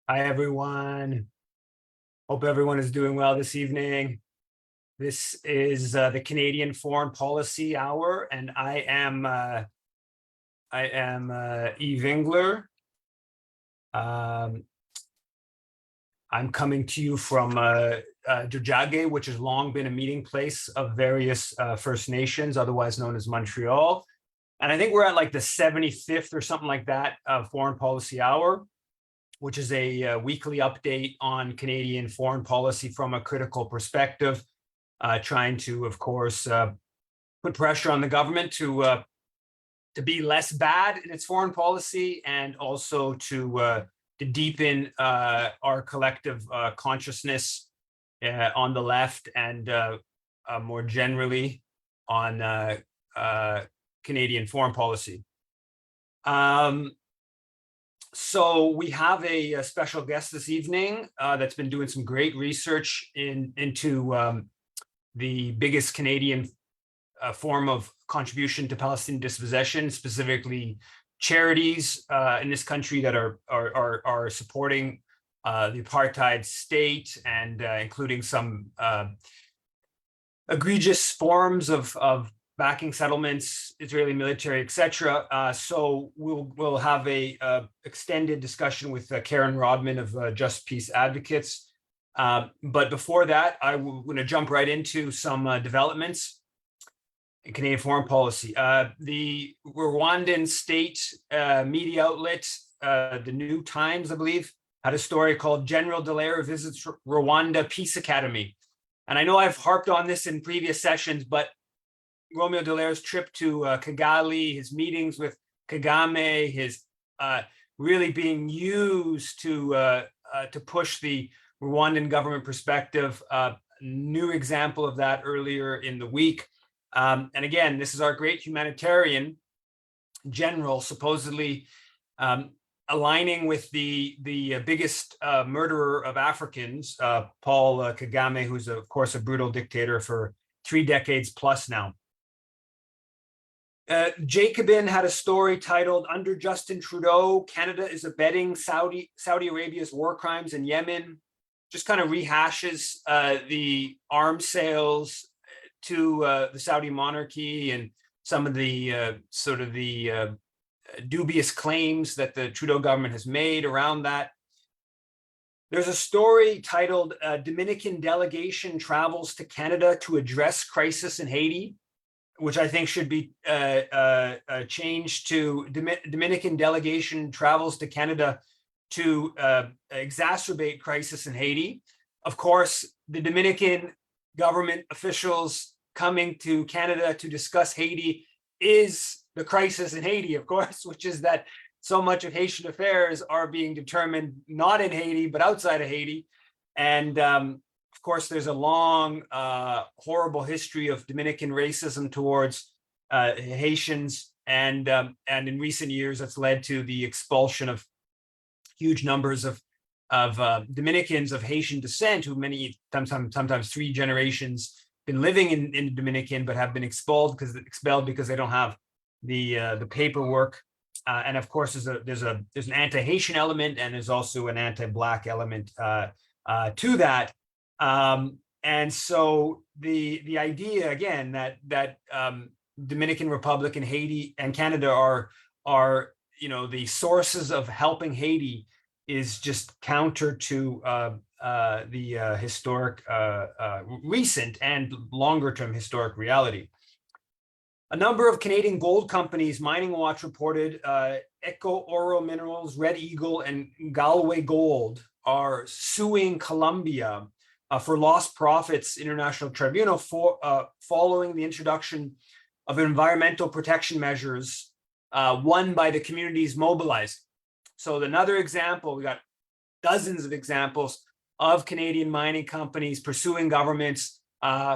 Hi, everyone. Hope everyone is doing well this evening. This is the Canadian Foreign Policy Hour, and I am Eve Engler. I'm coming to you from Tiohtià:ke, which has long been a meeting place of various First Nations, otherwise known as Montreal. And I think we're at like the 75th or something like that Foreign Policy Hour, which is a weekly update on Canadian foreign policy from a critical perspective, trying to, of course, put pressure on the government to be less bad in its foreign policy, and also to deepen our collective consciousness on the left, and more generally on Canadian foreign policy. So we have a special guest this evening that's been doing some great research into the biggest Canadian form of contribution to Palestinian dispossession, specifically charities in this country that are supporting the apartheid state, and including some egregious forms of backing settlements, Israeli military, etc. So we'll have a extended discussion with Karen Rodman of Just Peace Advocates. But before that, I'm going to jump right into some developments in Canadian foreign policy. The Rwandan state media outlet, the New Times, I believe, had a story called "General Dallaire Visits Rwanda Peace Academy." And I know I've harped on this in previous sessions, but Romeo Dallaire's trip to Kigali, his meetings with Kagame, his really being used to push the Rwandan government perspective. New example of that earlier in the week. And again, this is our great humanitarian general, supposedly aligning with the biggest murderer of Africans, Paul Kagame, who's of course a brutal dictator for 3 decades plus now. Jacobin had a story titled "Under Justin Trudeau, Canada is abetting Saudi Arabia's war crimes in Yemen." Just kind of rehashes the arms sales to the Saudi monarchy and some of the dubious claims that the Trudeau government has made around that. There's a story titled "Dominican Delegation Travels to Canada to Address Crisis in Haiti," which I think should be changed to "Dominican Delegation Travels to Canada to Exacerbate Crisis in Haiti." Of course, the Dominican government officials coming to Canada to discuss Haiti is the crisis in Haiti, of course, which is that so much of Haitian affairs are being determined not in Haiti, but outside of Haiti. And of course, there's a long, horrible history of Dominican racism towards Haitians, and in recent years, that's led to the expulsion of huge numbers of Dominicans of Haitian descent, who many sometimes 3 generations been living in Dominican, but have been expelled because they don't have the paperwork. And of course, there's an anti-Haitian element, and there's also an anti-Black element to that. And so the idea, again, that Dominican Republic and Haiti and Canada are the sources of helping Haiti is just counter to the historic, recent and longer term historic reality. A number of Canadian gold companies, Mining Watch reported, Echo Oro Minerals, Red Eagle, and Galway Gold are suing Colombia for lost profits international tribunal following the introduction of environmental protection measures won by the communities mobilized. So another example, we got dozens of examples of Canadian mining companies pursuing governments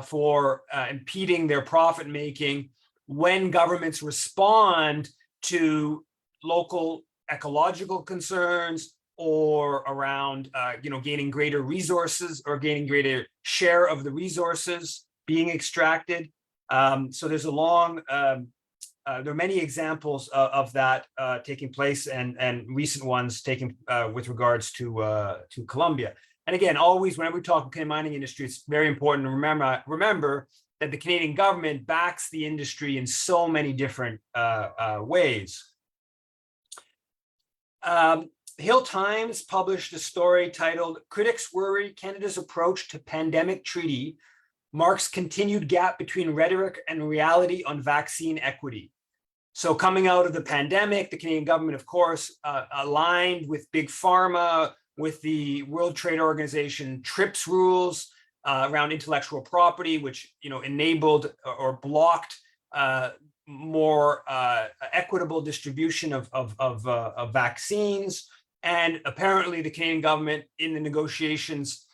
for impeding their profit making when governments respond to local ecological concerns, or around gaining greater resources or gaining greater share of the resources being extracted. So there's a long there are many examples of that taking place, and recent ones taking with regards to Colombia. And again, always whenever we talk Canadian mining industry, it's very important to remember that the Canadian government backs the industry in so many different ways. Hill Times published a story titled "Critics Worry Canada's Approach to Pandemic Treaty Marks Continued Gap Between Rhetoric and Reality on Vaccine Equity." So coming out of the pandemic, the Canadian government, of course, aligned with Big Pharma, with the World Trade Organization TRIPS rules around intellectual property, which enabled or blocked more equitable distribution of vaccines. And apparently the Canadian government in the negotiations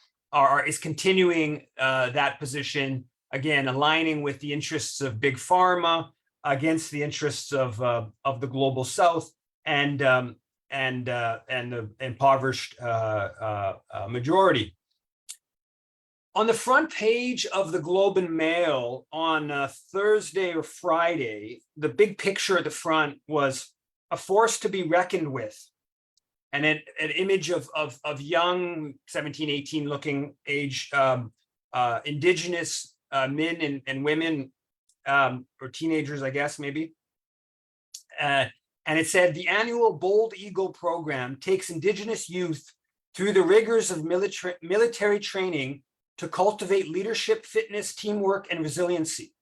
is continuing that position, again, aligning with the interests of Big Pharma against the interests of the global South and the impoverished majority. On the front page of the Globe and Mail on Thursday or Friday, the big picture at the front was "A force to be reckoned with," and an image of young 17, 18 looking age Indigenous men and women, or teenagers, I guess, maybe. And it said, "The annual Bold Eagle program takes Indigenous youth through the rigors of military training to cultivate leadership, fitness, teamwork, and resiliency."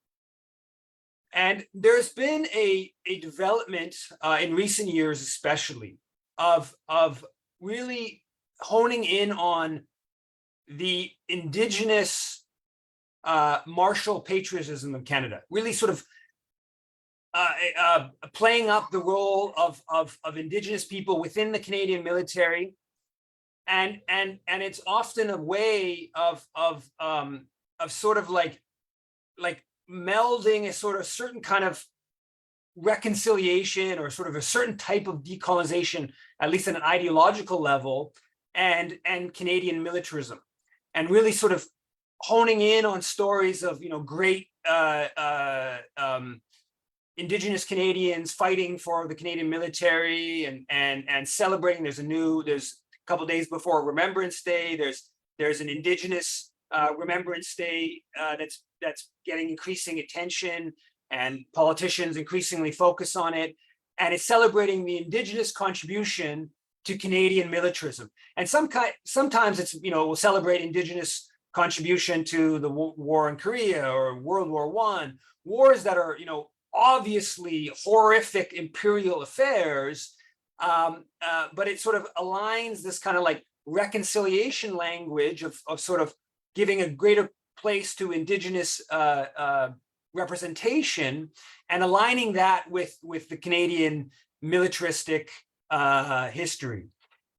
And there's been a development in recent years, especially, of really honing in on the Indigenous martial patriotism of Canada, really sort of playing up the role of Indigenous people within the Canadian military. And it's often a way of sort of like melding a sort of certain kind of reconciliation, or sort of a certain type of decolonization, at least at an ideological level, and Canadian militarism, and really sort of honing in on stories of great Indigenous Canadians fighting for the Canadian military, and celebrating. There's a couple of days before Remembrance Day, there's an Indigenous Remembrance Day that's getting increasing attention, and politicians increasingly focus on it, and it's celebrating the Indigenous contribution to Canadian militarism. And sometimes it's we'll celebrate Indigenous contribution to the war in Korea or World War I, wars that are obviously horrific imperial affairs. But it sort of aligns this kind of like reconciliation language of sort of giving a greater place to Indigenous representation, and aligning that with the Canadian militaristic history.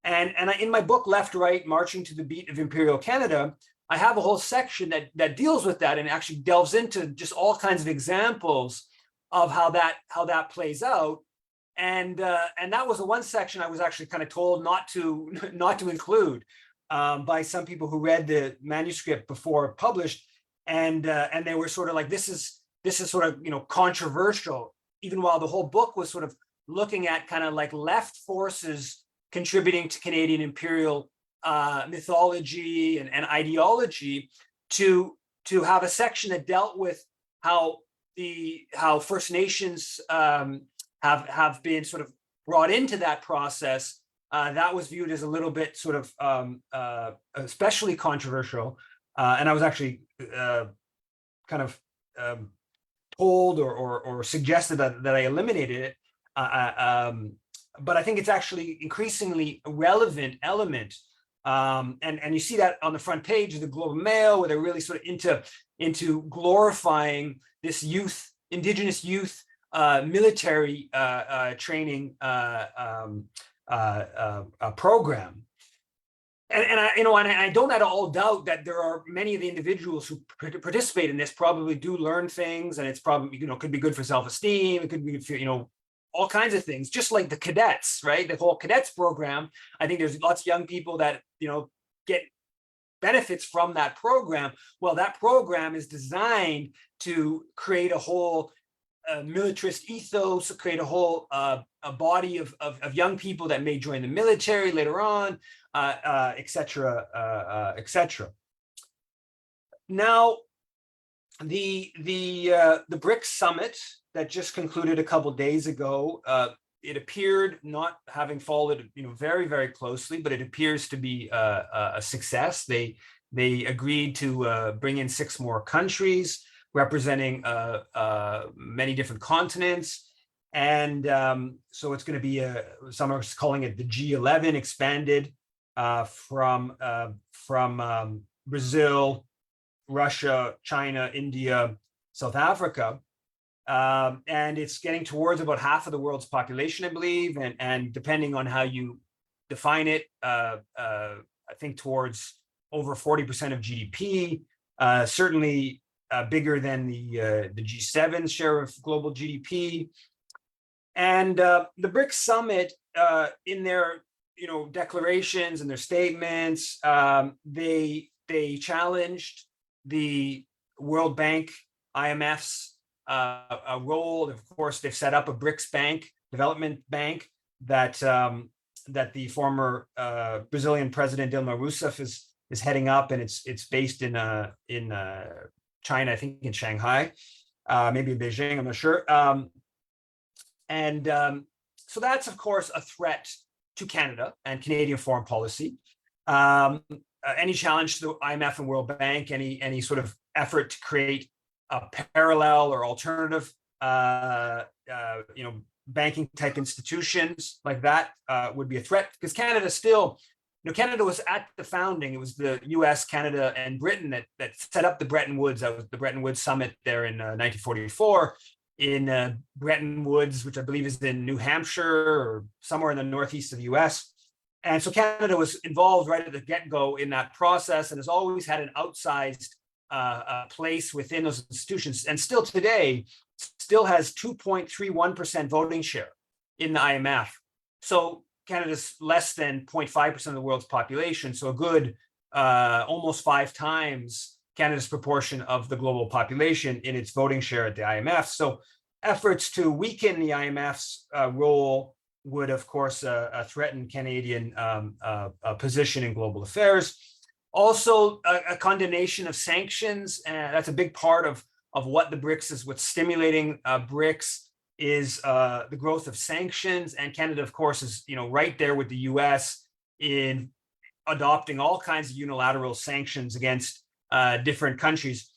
And in my book, Left, Right, Marching to the Beat of Imperial Canada, I have a whole section that deals with that and actually delves into just all kinds of examples of how that plays out. And that was the one section I was actually kind of told not to include by some people who read the manuscript before published, and they were sort of like, this is sort of controversial, even while the whole book was sort of looking at kind of like left forces contributing to Canadian imperial mythology and ideology, to have a section that dealt with how First Nations have been sort of brought into that process. That was viewed as a little bit sort of especially controversial, and I was actually kind of told or suggested that I eliminated it. But I think it's actually increasingly a relevant element. And you see that on the front page of the Globe and Mail, where they're really sort of into glorifying this Indigenous youth military training program. And I don't at all doubt that there are many of the individuals who participate in this probably do learn things, and it's probably could be good for self-esteem. It could be good for all kinds of things, just like the cadets, right? The whole cadets program. I think there's lots of young people that get benefits from that program. Well, that program is designed to create a whole militarist ethos, create a whole a body of young people that may join the military later on, et cetera, et cetera. Now, the BRIC Summit that just concluded a couple days ago, it appeared, not having followed very, very closely, but it appears to be a success. They agreed to bring in 6 more countries representing many different continents. And so it's going to be some are calling it the G11 expanded from Brazil, Russia, China, India, South Africa. And it's getting towards about half of the world's population, I believe. And depending on how you define it, I think towards over 40% of GDP, certainly bigger than the G7 share of global GDP. And the BRIC Summit, in their declarations and their statements, they challenged the World Bank, IMF's role. Of course, they've set up a BRICS bank, development bank, that the former Brazilian President Dilma Rousseff is heading up, and it's based in China, I think in Shanghai, maybe in Beijing, I'm not sure. So that's, of course, a threat to Canada and Canadian foreign policy. Any challenge to the IMF and World Bank, any sort of effort to create a parallel or alternative, banking type institutions like that would be a threat, because Canada still, Canada was at the founding. It was the US, Canada, and Britain that set up the Bretton Woods. That was the Bretton Woods Summit there in 1944 in Bretton Woods, which I believe is in New Hampshire or somewhere in the northeast of the US. And so Canada was involved right at the get-go in that process, and has always had an outsized place within those institutions, and still today still has 2.31% voting share in the IMF. So Canada's less than 0.5% of the world's population, so a good almost 5 times Canada's proportion of the global population in its voting share at the IMF. So efforts to weaken the IMF's role would, of course, threaten Canadian position in global affairs. Also, a condemnation of sanctions, and that's a big part of what the BRICS is. What's stimulating BRICS is the growth of sanctions, and Canada, of course, is right there with the US in adopting all kinds of unilateral sanctions against different countries.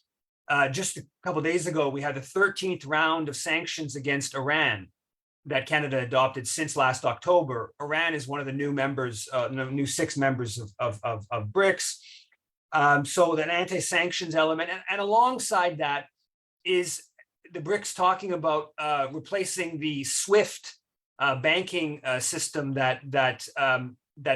Just a couple of days ago, we had the 13th round of sanctions against Iran that Canada adopted since last October. Iran is one of the new members, new 6 members of BRICS. So that anti-sanctions element, and alongside that is the BRICS talking about replacing the SWIFT banking system that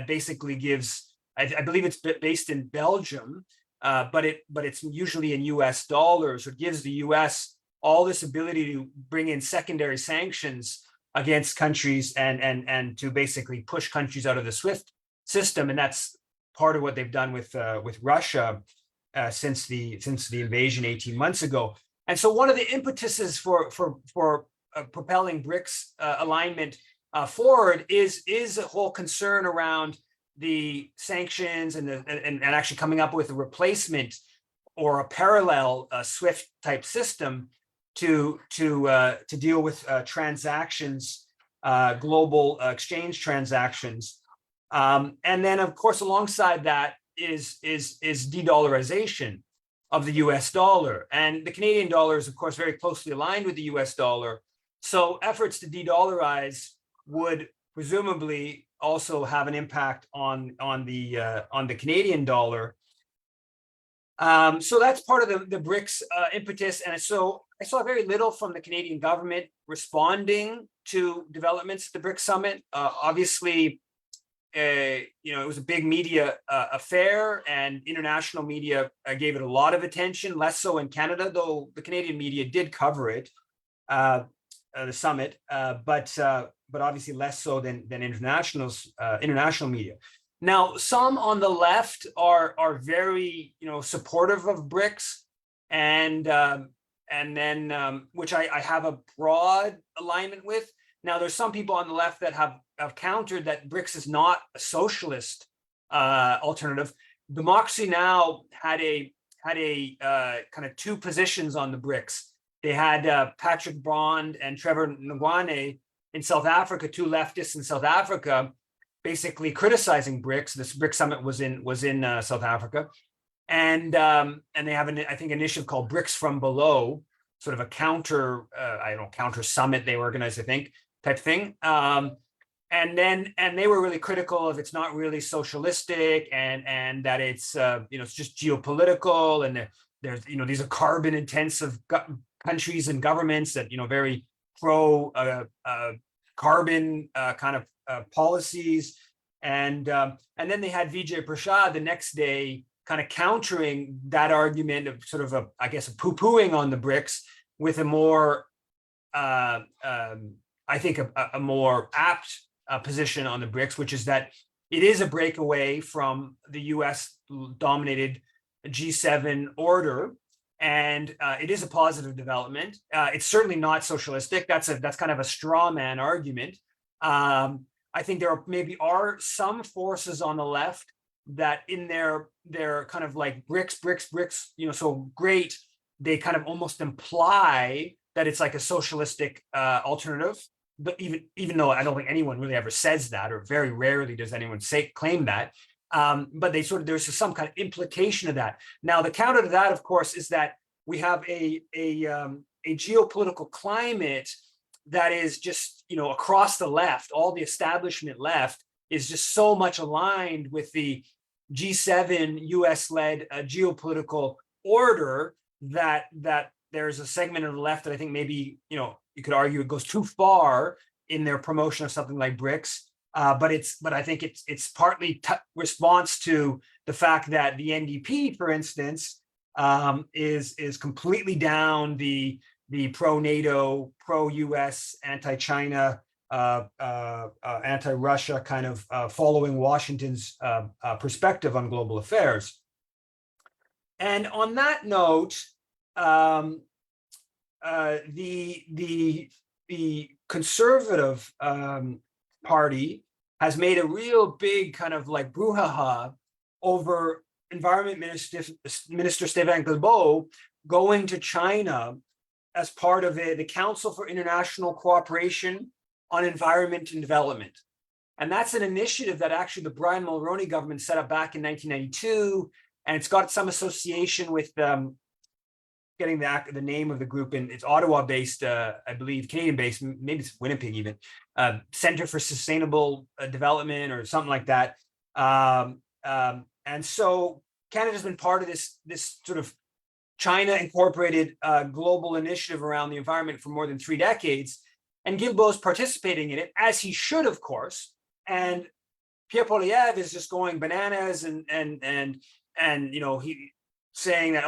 basically gives, I believe it's based in Belgium, but it's usually in US dollars. It gives the US all this ability to bring in secondary sanctions against countries and to basically push countries out of the SWIFT system. And that's part of what they've done with Russia since the invasion 18 months ago. And so one of the impetuses for propelling BRICS alignment forward is a whole concern around the sanctions and actually coming up with a replacement or a parallel SWIFT type system to deal with transactions, global exchange transactions. And then, of course, alongside that is de-dollarization of the US dollar. And the Canadian dollar is, of course, very closely aligned with the US dollar. So efforts to de-dollarize would presumably also have an impact on the Canadian dollar. So that's part of the BRICS impetus. And so I saw very little from the Canadian government responding to developments at the BRICS Summit. Obviously, it was a big media affair, and international media gave it a lot of attention, less so in Canada, though the Canadian media did cover it, the summit, but obviously less so than international media. Now, some on the left are very supportive of BRICS, and which I have a broad alignment with. Now, there's some people on the left that have countered that BRICS is not a socialist alternative. Democracy Now! had a kind of two positions on the BRICS. They had Patrick Bond and Trevor Ngwane in South Africa, two leftists in South Africa, basically criticizing BRICS. This BRIC Summit was in South Africa, and they have I think an initiative called BRICS from Below, sort of a counter summit they organized, I think, type thing. And they were really critical of it's not really socialistic, and that it's it's just geopolitical, and there's these are carbon intensive countries and governments that very pro carbon kind of policies, and then they had Vijay Prashad the next day kind of countering that argument of sort of a poo-pooing on the BRICS with a more I think a more apt position on the BRICS, which is that it is a breakaway from the US dominated G7 order, and it is a positive development. It's certainly not socialistic. That's kind of a straw man argument. I think there are some forces on the left that in their kind of like BRICS, so great, they kind of almost imply that it's like a socialistic alternative. But even though I don't think anyone really ever says that, or very rarely does anyone claim that, but there's some kind of implication of that. Now, the counter to that, of course, is that we have a geopolitical climate that is just across the left. All the establishment left is just so much aligned with the G7 US-led geopolitical order that there's a segment of the left that I think maybe you could argue it goes too far in their promotion of something like BRICS, but I think it's partly response to the fact that the NDP, for instance, is completely down the pro-NATO, pro-US, anti-China, anti-Russia kind of following Washington's perspective on global affairs. And on that note, the Conservative Party has made a real big kind of like brouhaha over Environment Minister Stéphane Guilbeault going to China as part of the Council for International Cooperation on Environment and Development. And that's an initiative that actually the Brian Mulroney government set up back in 1992, and it's got some association with getting the name of the group, and it's Ottawa-based, I believe, Canadian-based, maybe it's Winnipeg even, Center for Sustainable Development or something like that. And so Canada's been part of this sort of China incorporated global initiative around the environment for more than 3 decades, and Guilbeault's participating in it, as he should, of course. And Pierre Poilievre is just going bananas and he saying that,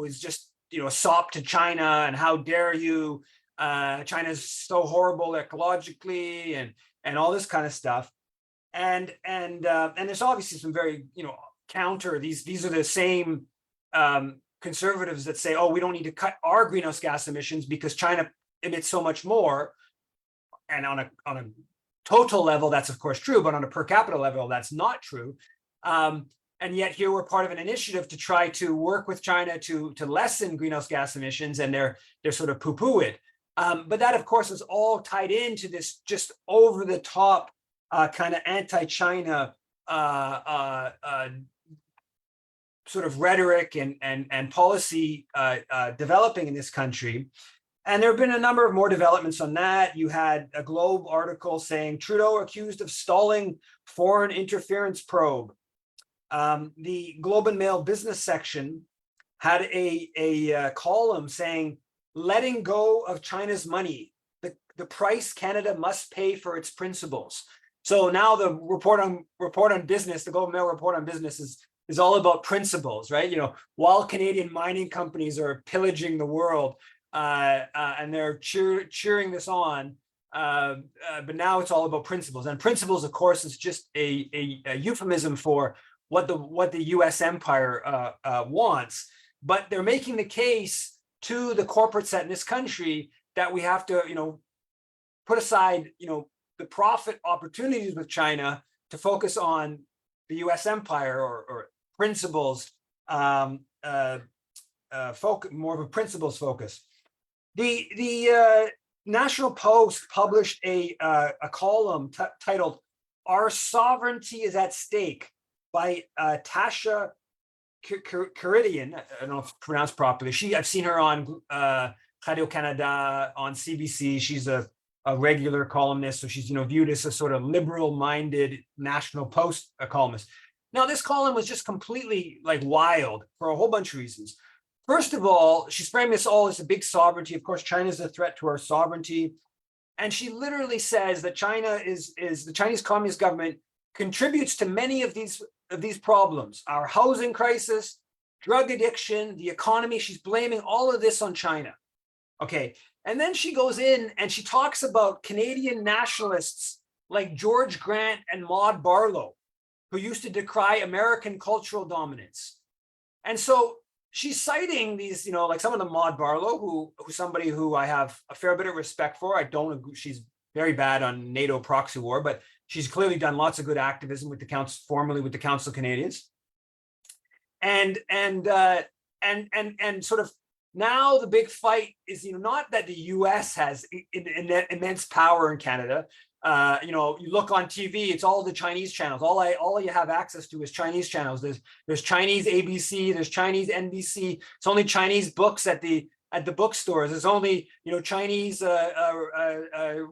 it's just a sop to China, and how dare you, China's so horrible ecologically, and all this kind of stuff. And there's obviously some very counter, these are the same conservatives that say, we don't need to cut our greenhouse gas emissions because China emits so much more. And on a total level, that's of course true, but on a per capita level, that's not true. And yet here we're part of an initiative to try to work with China to lessen greenhouse gas emissions, and they're sort of poo-poo it. But that, of course, is all tied into this just over-the-top kind of anti-China sort of rhetoric and policy developing in this country. And there have been a number of more developments on that. You had a Globe article saying Trudeau accused of stalling foreign interference probe. The Globe and Mail business section had a column saying, letting go of China's money, the price Canada must pay for its principles. So now the report on business, the Globe and Mail report on business is all about principles, right? While Canadian mining companies are pillaging the world and they're cheering this on, but now it's all about principles. And principles, of course, is just a euphemism for what the U.S. empire wants. But they're making the case to the corporates in this country that we have to, put aside, the profit opportunities with China to focus on the U.S. empire or principles, more of a principles focus. The National Post published a column titled "Our Sovereignty is at Stake" by Tasha Karidian. I don't know if it's pronounced properly. I've seen her on Radio Canada, on CBC. She's a regular columnist, so she's viewed as a sort of liberal-minded National Post columnist. Now, this column was just completely wild for a whole bunch of reasons. First of all, she's framing this all as a big sovereignty. Of course, China is a threat to our sovereignty. And she literally says that China is the Chinese Communist government contributes to many of these problems, our housing crisis, drug addiction, the economy. She's blaming all of this on China. Okay. And then she goes in and she talks about Canadian nationalists like George Grant and Maud Barlow, who used to decry American cultural dominance. And so she's citing these, like some of the Maud Barlow, who's somebody who I have a fair bit of respect for. I don't agree. She's very bad on NATO proxy war, but she's clearly done lots of good activism with the council, formerly with the Council of Canadians. And sort of now the big fight is, not that the U.S. has immense power in Canada. You look on TV, it's all the Chinese channels. All you have access to is Chinese channels. There's Chinese ABC, there's Chinese NBC. It's only Chinese books at the bookstores. There's only Chinese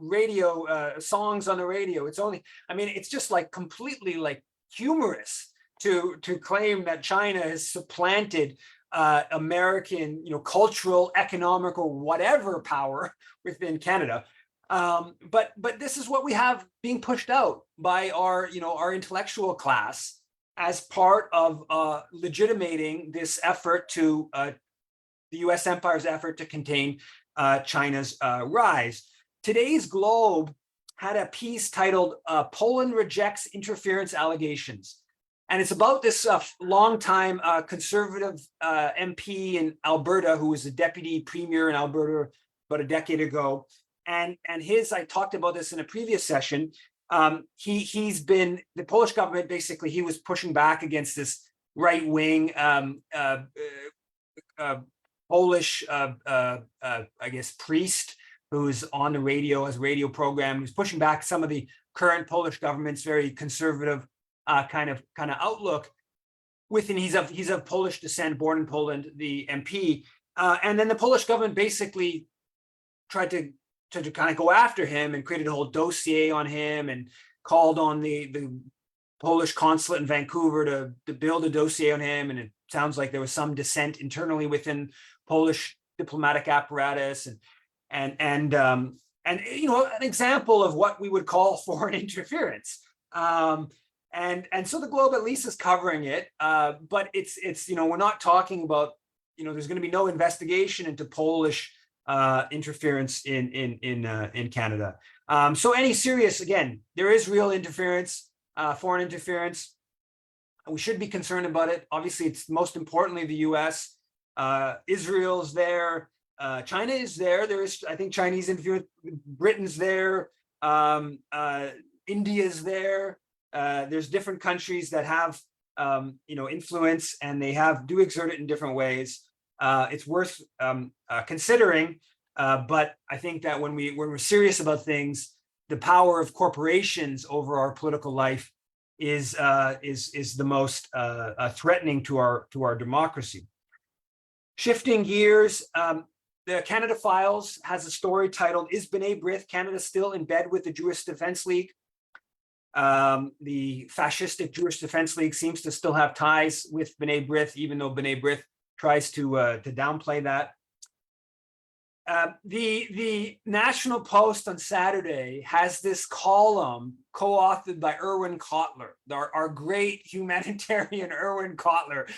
radio songs on the radio. It's just completely humorous to claim that China has supplanted American cultural, economical, whatever power within Canada. But this is what we have being pushed out by our intellectual class as part of legitimating this effort to the U.S. empire's effort to contain China's rise. Today's Globe had a piece titled "Poland Rejects Interference Allegations." And it's about this longtime conservative MP in Alberta, who was a deputy premier in Alberta about a decade ago. And I talked about this in a previous session. He's been, the Polish government, basically, he was pushing back against this right-wing Polish, I guess, priest who's on the radio, has a radio program, who's pushing back some of the current Polish government's very conservative kind of outlook. He's of Polish descent, born in Poland, the MP, and then the Polish government basically tried to kind of go after him and created a whole dossier on him and called on the Polish consulate in Vancouver to build a dossier on him. And it sounds like there was some dissent internally within Polish diplomatic apparatus and an example of what we would call foreign interference. And so the Globe at least is covering it, but it's we're not talking about there's going to be no investigation into Polish interference in Canada. So any serious, again, there is real interference, foreign interference. We should be concerned about it. Obviously, it's most importantly the U.S. Israel's there. China is there. There is, I think, Chinese interference. Britain's there. India's there. There's different countries that have influence, and they do exert it in different ways. It's worth considering, but I think that when we're serious about things, the power of corporations over our political life is the most threatening to our democracy. Shifting gears, the Canada Files has a story titled "Is B'nai B'rith Canada Still in Bed with the Jewish Defense League?" The fascistic Jewish Defense League seems to still have ties with B'nai B'rith, even though B'nai B'rith tries to downplay that. The National Post on Saturday has this column co-authored by Irwin Cotler, our great humanitarian Irwin Cotler,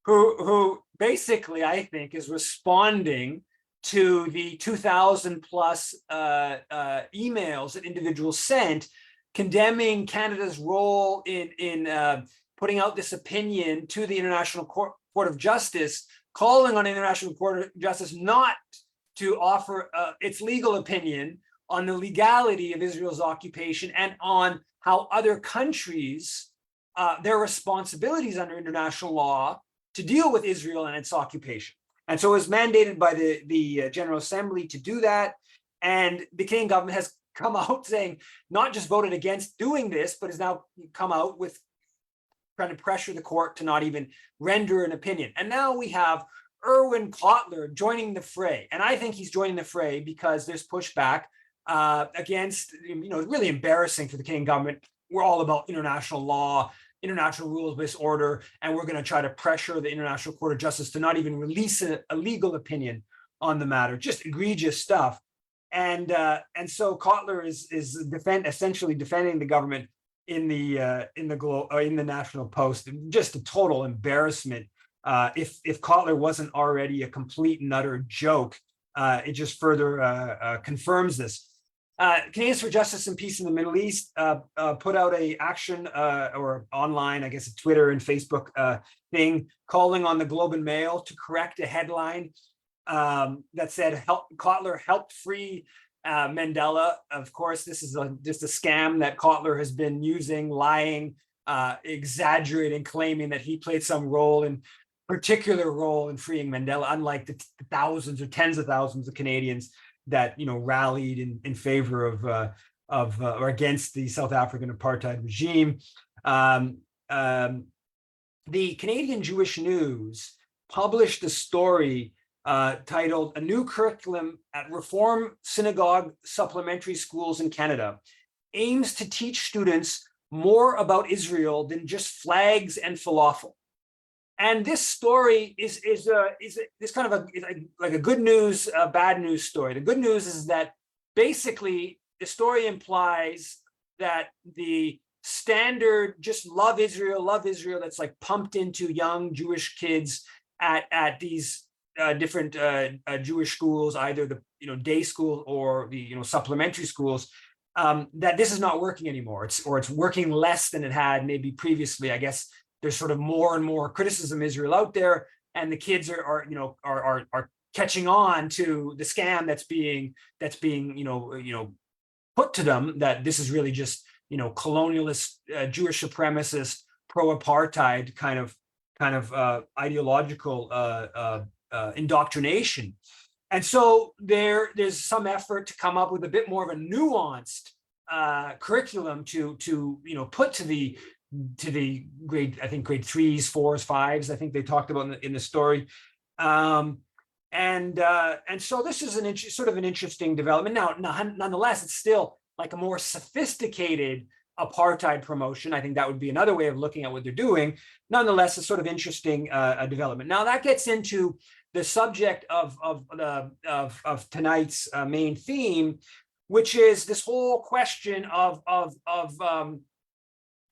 who basically, I think, is responding to the 2,000 plus emails that individuals sent condemning Canada's role in putting out this opinion to the International Court of Justice, calling on the International Court of Justice not to offer its legal opinion on the legality of Israel's occupation and on how other countries, their responsibilities under international law to deal with Israel and its occupation. And so it was mandated by the General Assembly to do that. And the Canadian government has come out saying, not just voted against doing this, but has now come out with trying to pressure the court to not even render an opinion. And now we have Irwin Cotler joining the fray. And I think he's joining the fray because there's pushback against, it's really embarrassing for the Canadian government. We're all about international law, international rules-based order, and we're going to try to pressure the International Court of Justice to not even release a legal opinion on the matter. Just egregious stuff. And so Cotler is essentially defending the government in the National Post. Just a total embarrassment. If Cotler wasn't already a complete and utter joke, it just further confirms this. Canadians for Justice and Peace in the Middle East put out a action or online, I guess, a Twitter and Facebook thing, calling on the Globe and Mail to correct a headline that said Cotler helped free Mandela. Of course, this is just a scam that Cotler has been using, lying, exaggerating, claiming that he played some particular role in freeing Mandela, unlike the thousands or tens of thousands of Canadians that rallied in favor of or against the South African apartheid regime. The Canadian Jewish News published a story titled "A New Curriculum at Reform Synagogue Supplementary Schools in Canada Aims to Teach Students More About Israel Than Just Flags and Falafel." And this story is kind of like a good news, bad news story. The good news is that basically the story implies that the standard just love Israel that's like pumped into young Jewish kids at these different Jewish schools, either the day school or the supplementary schools, that this is not working anymore. It's working less than it had maybe previously. I guess there's sort of more and more criticism of Israel out there, and the kids are catching on to the scam that's being put to them, that this is really just colonialist, Jewish supremacist, pro-apartheid kind of ideological indoctrination. And so there's some effort to come up with a bit more of a nuanced curriculum to put to the grade 3s, 4s, 5s, I think they talked about in the story. And so this is an interesting development. Now, nonetheless, it's still like a more sophisticated apartheid promotion. I think that would be another way of looking at what they're doing. Nonetheless, a sort of interesting development. Now that gets into the subject of tonight's main theme, which is this whole question of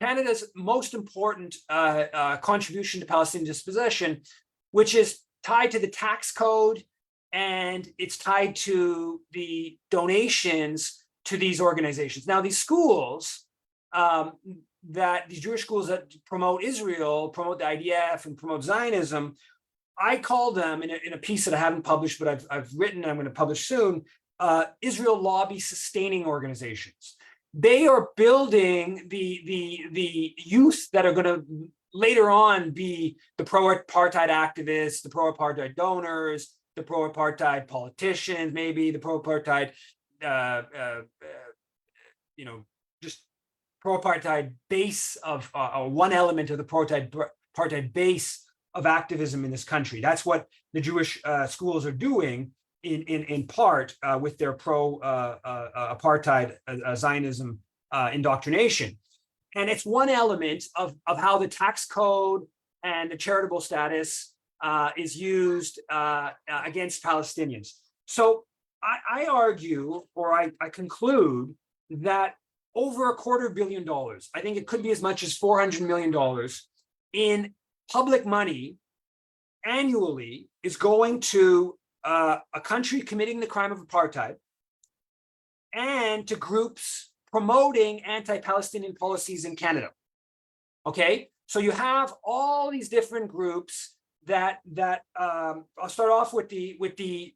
Canada's most important contribution to Palestinian dispossession, which is tied to the tax code, and it's tied to the donations to these organizations. Now, these schools, these Jewish schools that promote Israel, promote the IDF, and promote Zionism, I call them in a piece that I haven't published, but I've written, and I'm going to publish soon, Israel lobby sustaining organizations. They are building the youth that are going to later on be the pro-apartheid activists, the pro-apartheid donors, the pro-apartheid politicians, maybe the pro-apartheid, just pro-apartheid base of one element of the pro-apartheid base of activism in this country. That's what the Jewish schools are doing in part with their pro-apartheid Zionism indoctrination. And it's one element of how the tax code and the charitable status is used against Palestinians. So I argue, or I conclude, that over $250 million, I think it could be as much as $400 million in public money annually is going to a country committing the crime of apartheid and to groups promoting anti-Palestinian policies in Canada. Okay, so you have all these different groups I'll start off with the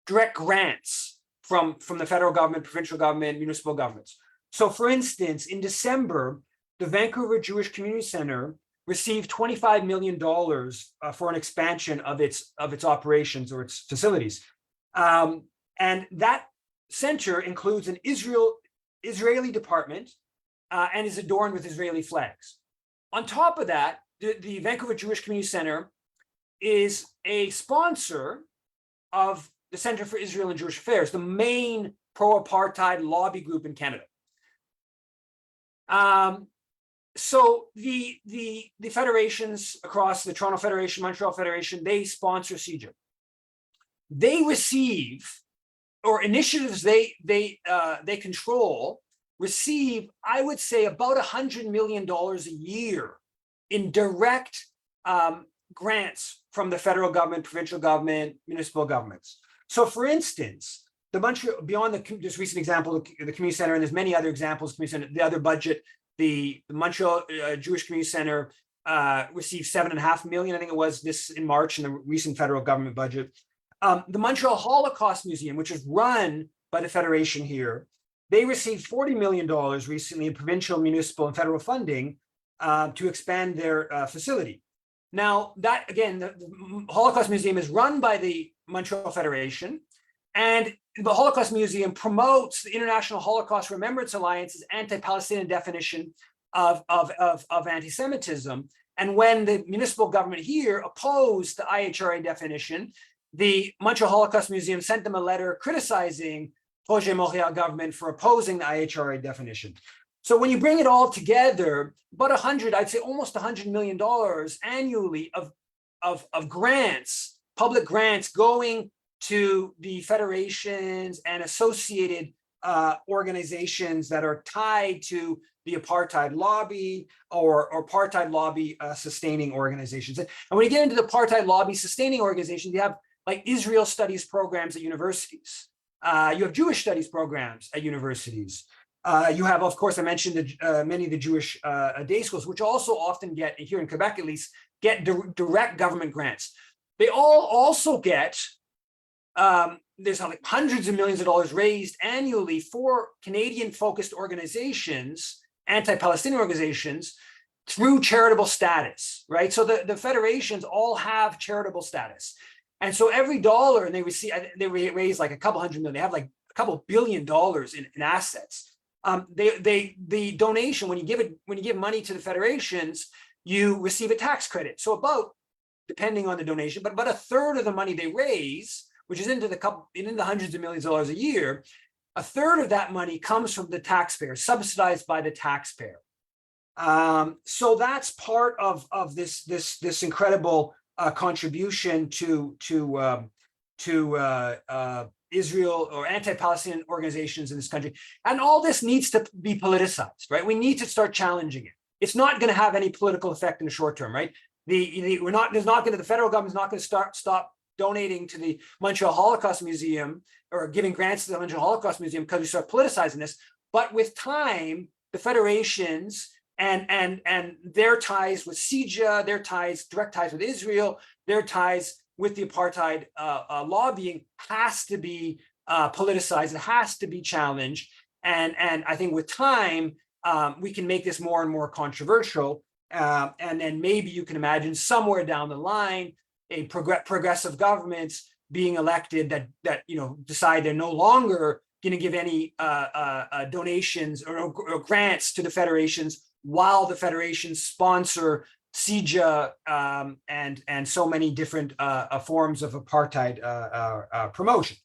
direct grants from the federal government, provincial government, municipal governments. So, for instance, in December, the Vancouver Jewish Community Center received $25 million for an expansion of its operations or its facilities, and that center includes an Israeli department and is adorned with Israeli flags. On top of that, the Vancouver Jewish Community Center is a sponsor of the Center for Israel and Jewish Affairs, the main pro-apartheid lobby group in Canada. So the federations across the Toronto Federation, Montreal Federation, they sponsor CJA. They receive, or initiatives they control, receive, I would say, about $100 million a year in direct grants from the federal government, provincial government, municipal governments. So, for instance, beyond this recent example, the community center, and there's many other examples, community center, the other budget, the Montreal Jewish Community Center received $7.5 million, I think it was, this in March in the recent federal government budget. The Montreal Holocaust Museum, which is run by the Federation here, they received $40 million recently in provincial, municipal, and federal funding to expand their facility. Now, that, again, the Holocaust Museum is run by the Montreal Federation, and the Holocaust Museum promotes the International Holocaust Remembrance Alliance's anti-Palestinian definition of anti-Semitism. And when the municipal government here opposed the IHRA definition, the Montreal Holocaust Museum sent them a letter criticizing Roger Montreal government for opposing the IHRA definition. So when you bring it all together, about I'd say almost $100 million annually of grants, public grants going to the federations and associated organizations that are tied to the apartheid lobby or apartheid lobby sustaining organizations. And when you get into the apartheid lobby sustaining organizations, you have like Israel studies programs at universities. You have Jewish studies programs at universities. You have, of course, I mentioned many of the Jewish day schools, which also often get, here in Quebec at least, get direct government grants. They all also get, there's like hundreds of millions of dollars raised annually for Canadian-focused organizations, anti-Palestinian organizations, through charitable status, right? So the federations all have charitable status. And so every dollar, and they raise like a couple hundred million, they have like a couple $1 billion in assets. The donation, when you give money to the federations, you receive a tax credit. So about, depending on the donation, but about a third of the money they raise, which is into the hundreds of millions of dollars a year, a third of that money comes from the taxpayer, subsidized by the taxpayer. So that's part of this incredible contribution to Israel or anti-Palestinian organizations in this country. And all this needs to be politicized, right? We need to start challenging it. It's not going to have any political effect in the short term, right? The federal government's not going to stop donating to the Montreal Holocaust Museum or giving grants to the Montreal Holocaust Museum because we start politicizing this. But with time, the federations and their ties with CJA, their direct ties with Israel, their ties with the apartheid lobbying has to be politicized. It has to be challenged. And I think with time, we can make this more and more controversial. And then maybe you can imagine somewhere down the line, a progressive governments being elected that decide they're no longer going to give any donations or grants to the federations, while the federations sponsor CJA and so many different forms of apartheid promotion.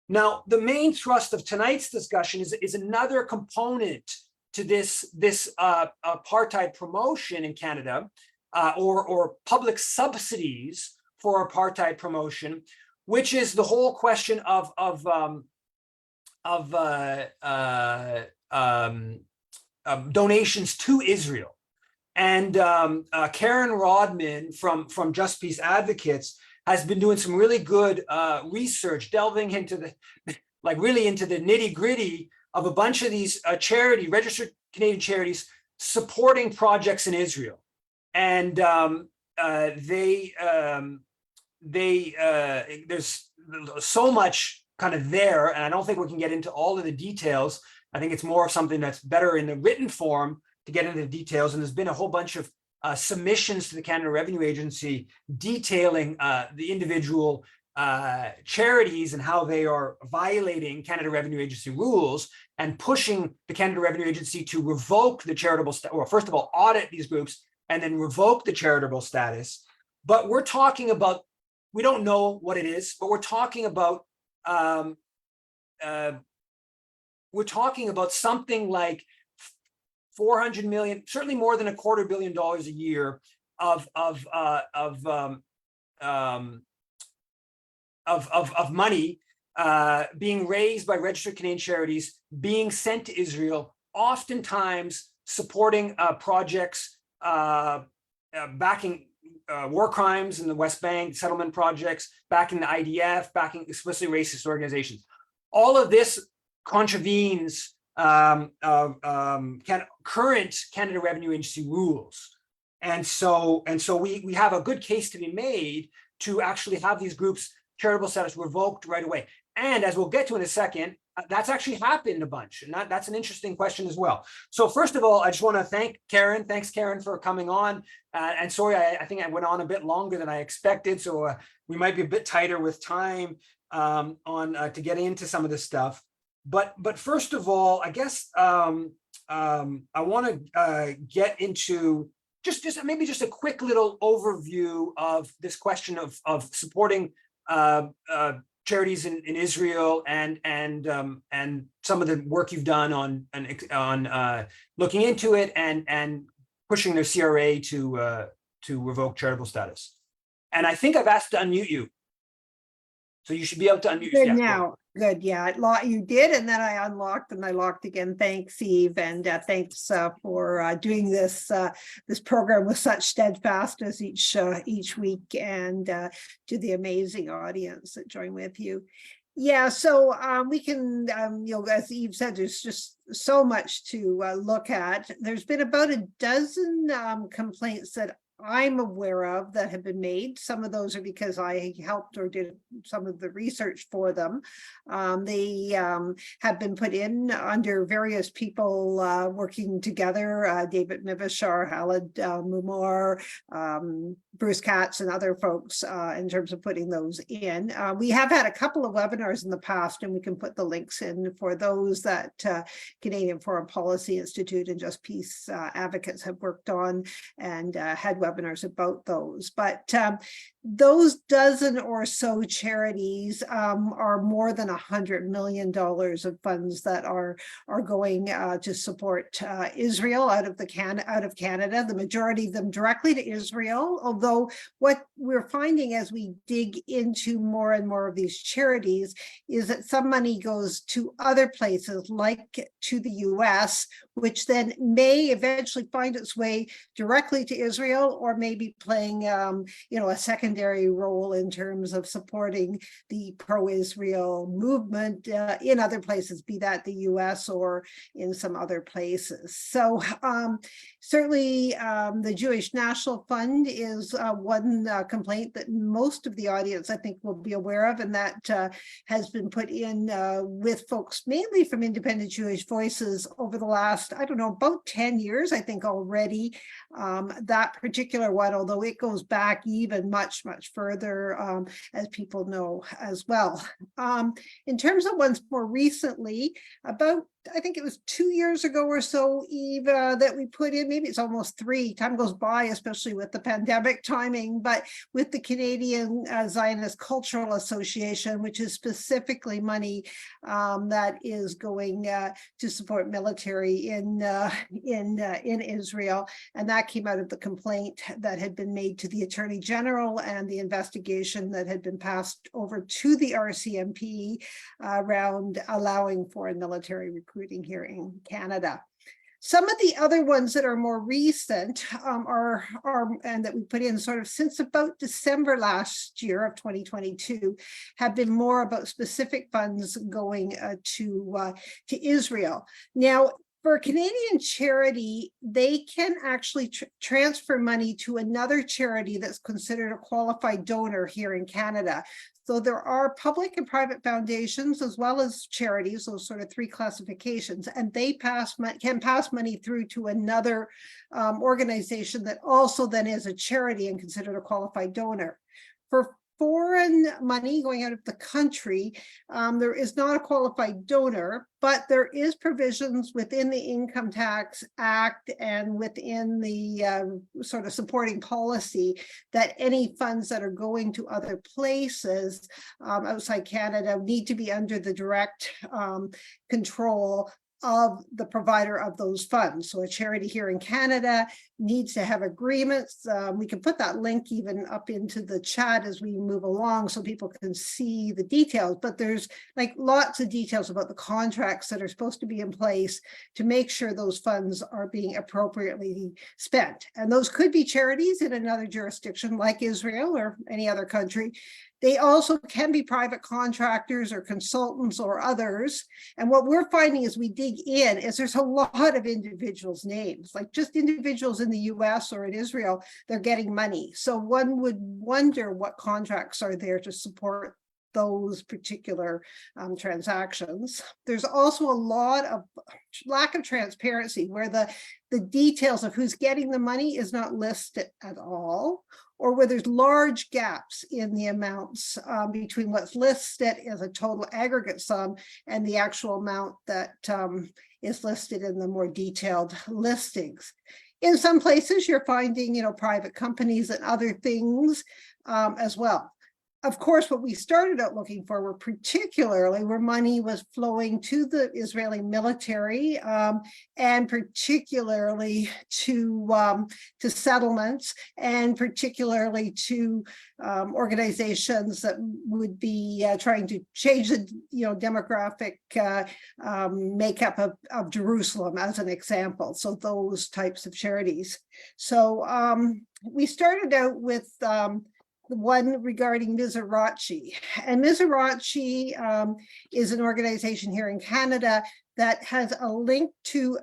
Now, the main thrust of tonight's discussion is another component to this apartheid promotion in Canada, or public subsidies for apartheid promotion, which is the whole question of donations to Israel. And Karen Rodman from Just Peace Advocates has been doing some really good research, delving into the nitty gritty of a bunch of these registered Canadian charities supporting projects in Israel. and there's so much kind of there, and I don't think we can get into all of the details. I think it's more of something that's better in the written form to get into the details. And there's been a whole bunch of submissions to the Canada Revenue Agency detailing the individual charities and how they are violating Canada Revenue Agency rules and pushing the Canada Revenue Agency to revoke the charitable, or first of all, audit these groups and then revoke the charitable status. But we're talking about, we don't know what it is, but we're talking about something like 400 million, certainly more than $250 million a year of money being raised by registered Canadian charities, being sent to Israel, oftentimes supporting projects backing war crimes in the West Bank, settlement projects, backing the IDF, backing explicitly racist organizations. All of this contravenes current Canada Revenue Agency rules. And so we have a good case to be made to actually have these groups' charitable status revoked right away. And as we'll get to in a second, that's actually happened a bunch. And that's an interesting question as well. So first of all, I just want to thank Karen. Thanks, Karen, for coming on. And sorry, I think I went on a bit longer than I expected. So we might be a bit tighter with time to get into some of this stuff. But first of all, I guess I want to get into just maybe just a quick little overview of this question of supporting charities in Israel and some of the work you've done on looking into it and pushing their CRA to revoke charitable status. And I think I've asked to unmute you, so you should be able to unmute. Good now. Good, yeah, you did, and then I unlocked and I locked again. Thanks, Eve, and thanks for doing this program with such steadfastness each week, and to the amazing audience that join with you. Yeah, so we can, as Eve said, there's just so much to look at. There's been about a dozen complaints that I'm aware of that have been made. Some of those are because I helped or did some of the research for them. They have been put in under various people working together, David Mivishar, Khaled Mumar, Bruce Katz, and other folks in terms of putting those in. We have had a couple of webinars in the past, and we can put the links in for those that Canadian Foreign Policy Institute and Just Peace advocates have worked on and had webinars about those. But those dozen or so charities are more than $100 million of funds that are going to support Israel out of Canada, the majority of them directly to Israel. Although what we're finding as we dig into more and more of these charities is that some money goes to other places, like to the US, which then may eventually find its way directly to Israel, or maybe playing a secondary role in terms of supporting the pro-Israel movement in other places, be that the US or in some other places. So certainly the Jewish National Fund is one complaint that most of the audience, I think, will be aware of, and that has been put in with folks mainly from Independent Jewish Voices over the last, I don't know, about 10 years, I think already. That particular one, although it goes back even much further, as people know as well. In terms of ones more recently, about, I think it was 2 years ago or so, Eve, that we put in, maybe it's almost 3, time goes by, especially with the pandemic timing, but with the Canadian Zionist Cultural Association, which is specifically money that is going to support military in Israel. And that came out of the complaint that had been made to the Attorney General and the investigation that had been passed over to the RCMP around allowing foreign military recruiting here in Canada. Some of the other ones that are more recent are and that we put in sort of since about December last year of 2022 have been more about specific funds going to Israel. Now, For a Canadian charity, they can actually transfer money to another charity that's considered a qualified donor here in Canada. So there are public and private foundations as well as charities, those sort of three classifications, and they can pass money through to another organization that also then is a charity and considered a qualified donor. For foreign money going out of the country, there is not a qualified donor, but there is provisions within the Income Tax Act and within the sort of supporting policy that any funds that are going to other places outside Canada need to be under the direct control of the provider of those funds. So a charity here in Canada needs to have agreements. We can put that link even up into the chat as we move along so people can see the details, but there's like lots of details about the contracts that are supposed to be in place to make sure those funds are being appropriately spent. And those could be charities in another jurisdiction like Israel or any other country. They also can be private contractors or consultants or others. And what we're finding as we dig in is there's a lot of individuals' names, like just individuals in the US or in Israel, they're getting money. So one would wonder what contracts are there to support those particular transactions. There's also a lot of lack of transparency where the details of who's getting the money is not listed at all, or where there's large gaps in the amounts between what's listed as a total aggregate sum and the actual amount that is listed in the more detailed listings. In some places, you're finding, private companies and other things as well. Of course, what we started out looking for were particularly where money was flowing to the Israeli military and particularly to settlements and particularly to organizations that would be trying to change the demographic makeup of Jerusalem as an example. So those types of charities. So we started out with one regarding Mizrachi. And Mizrachi is an organization here in Canada that has a link to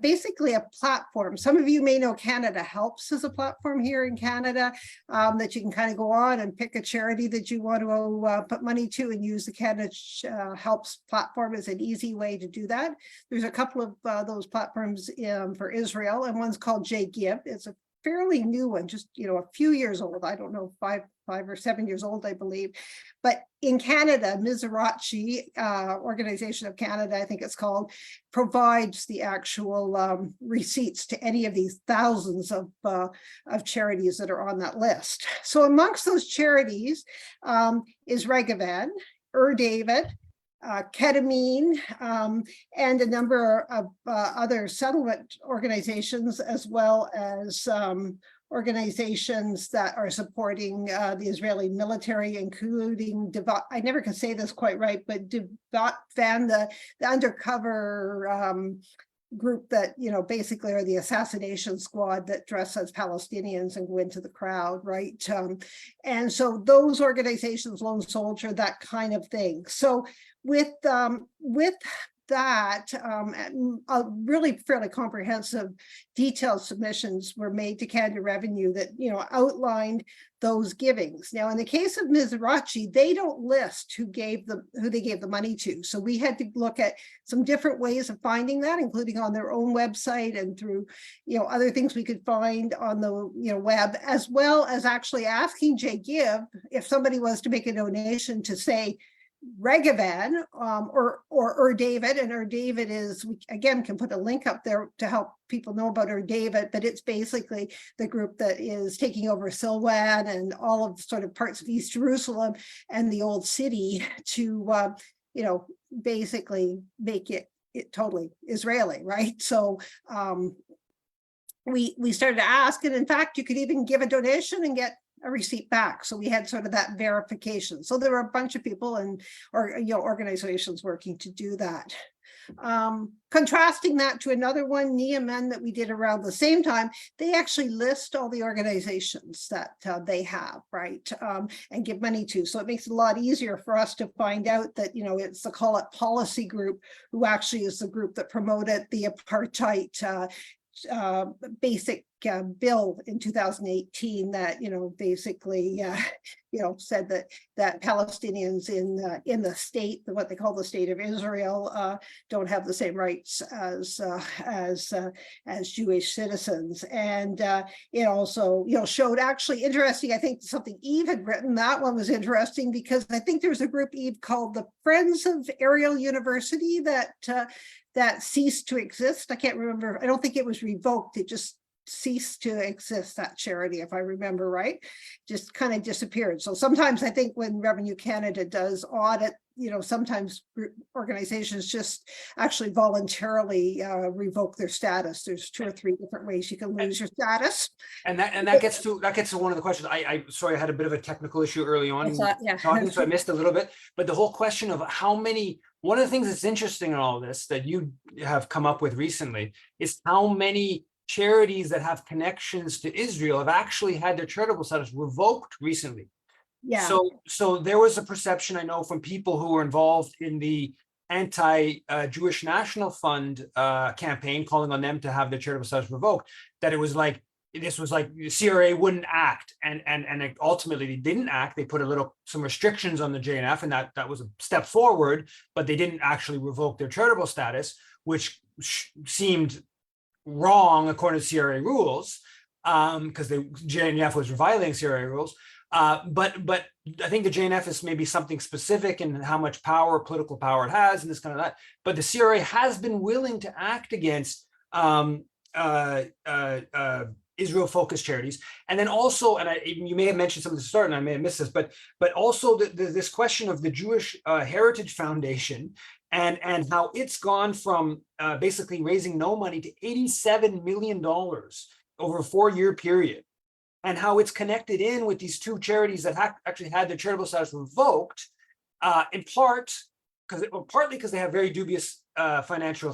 basically a platform. Some of you may know Canada Helps as a platform here in Canada that you can kind of go on and pick a charity that you want to put money to and use the Canada Helps platform as an easy way to do that. There's a couple of those platforms for Israel, and one's called JGive. It's a fairly new one, just a few years old. I don't know, five or 7 years old, I believe. But in Canada, Mizrachi, Organization of Canada, I think it's called, provides the actual receipts to any of these thousands of charities that are on that list. So amongst those charities is Regavan, David, ketamine, and a number of other settlement organizations, as well as organizations that are supporting the Israeli military, including, I never can say this quite right, but the undercover group that, basically are the assassination squad that dress as Palestinians and go into the crowd, right? And so those organizations, Lone Soldier, that kind of thing. So with that, really fairly comprehensive detailed submissions were made to Canada Revenue that, outlined those givings. Now, in the case of Mizrachi, they don't list who they gave the money to. So we had to look at some different ways of finding that, including on their own website and through, other things we could find on the, web, as well as actually asking JGive if somebody was to make a donation to, say, Regavan or David, and David is, we again can put a link up there to help people know about David, but it's basically the group that is taking over Silwan and all of the sort of parts of East Jerusalem and the old city to basically make it totally Israeli, right? So we started to ask, and in fact you could even give a donation and get a receipt back. So we had sort of that verification. So there were a bunch of people and organizations working to do that. Contrasting that to another one, Nieman, that we did around the same time, they actually list all the organizations that they have, right, and give money to. So it makes it a lot easier for us to find out that, you know, it's the Call It Policy Group, who actually is the group that promoted the apartheid basic bill in 2018 that, you know, basically you know, said that Palestinians in the state, what they call the state of Israel, don't have the same rights as Jewish citizens. And it also, you know, showed, actually interesting, I think something Eve had written, that one was interesting because I think there was a group, Eve, called the Friends of Ariel University that ceased to exist. I can't remember. I don't think it was revoked. It just ceased to exist, that charity, if I remember right, just kind of disappeared. So sometimes I think when Revenue Canada does audit, you know, sometimes organizations just actually voluntarily revoke their status. There's 2 or 3 different ways you can lose your status. And that gets to one of the questions. I sorry, I had a bit of a technical issue early on talking, so I missed a little bit. But the whole question of how many, one of the things that's interesting in all this that you have come up with recently is how many charities that have connections to Israel have actually had their charitable status revoked recently. Yeah. So there was a perception, I know, from people who were involved in the anti-Jewish National Fund campaign, calling on them to have their charitable status revoked, that it was like, this was like the CRA wouldn't act, and ultimately they didn't act. They put some restrictions on the JNF, and that was a step forward, but they didn't actually revoke their charitable status, which seemed wrong according to CRA rules, because the JNF was violating CRA rules. But I think the JNF is maybe something specific in how much power, political power it has, and this kind of that. But the CRA has been willing to act against Israel-focused charities, and then also, and you may have mentioned some at the start, and I may have missed this, but also this question of the Jewish Heritage Foundation, and how it's gone from basically raising no money to $87 million over a 4-year period, and how it's connected in with these 2 charities that actually had their charitable status revoked, in part partly because they have very dubious financial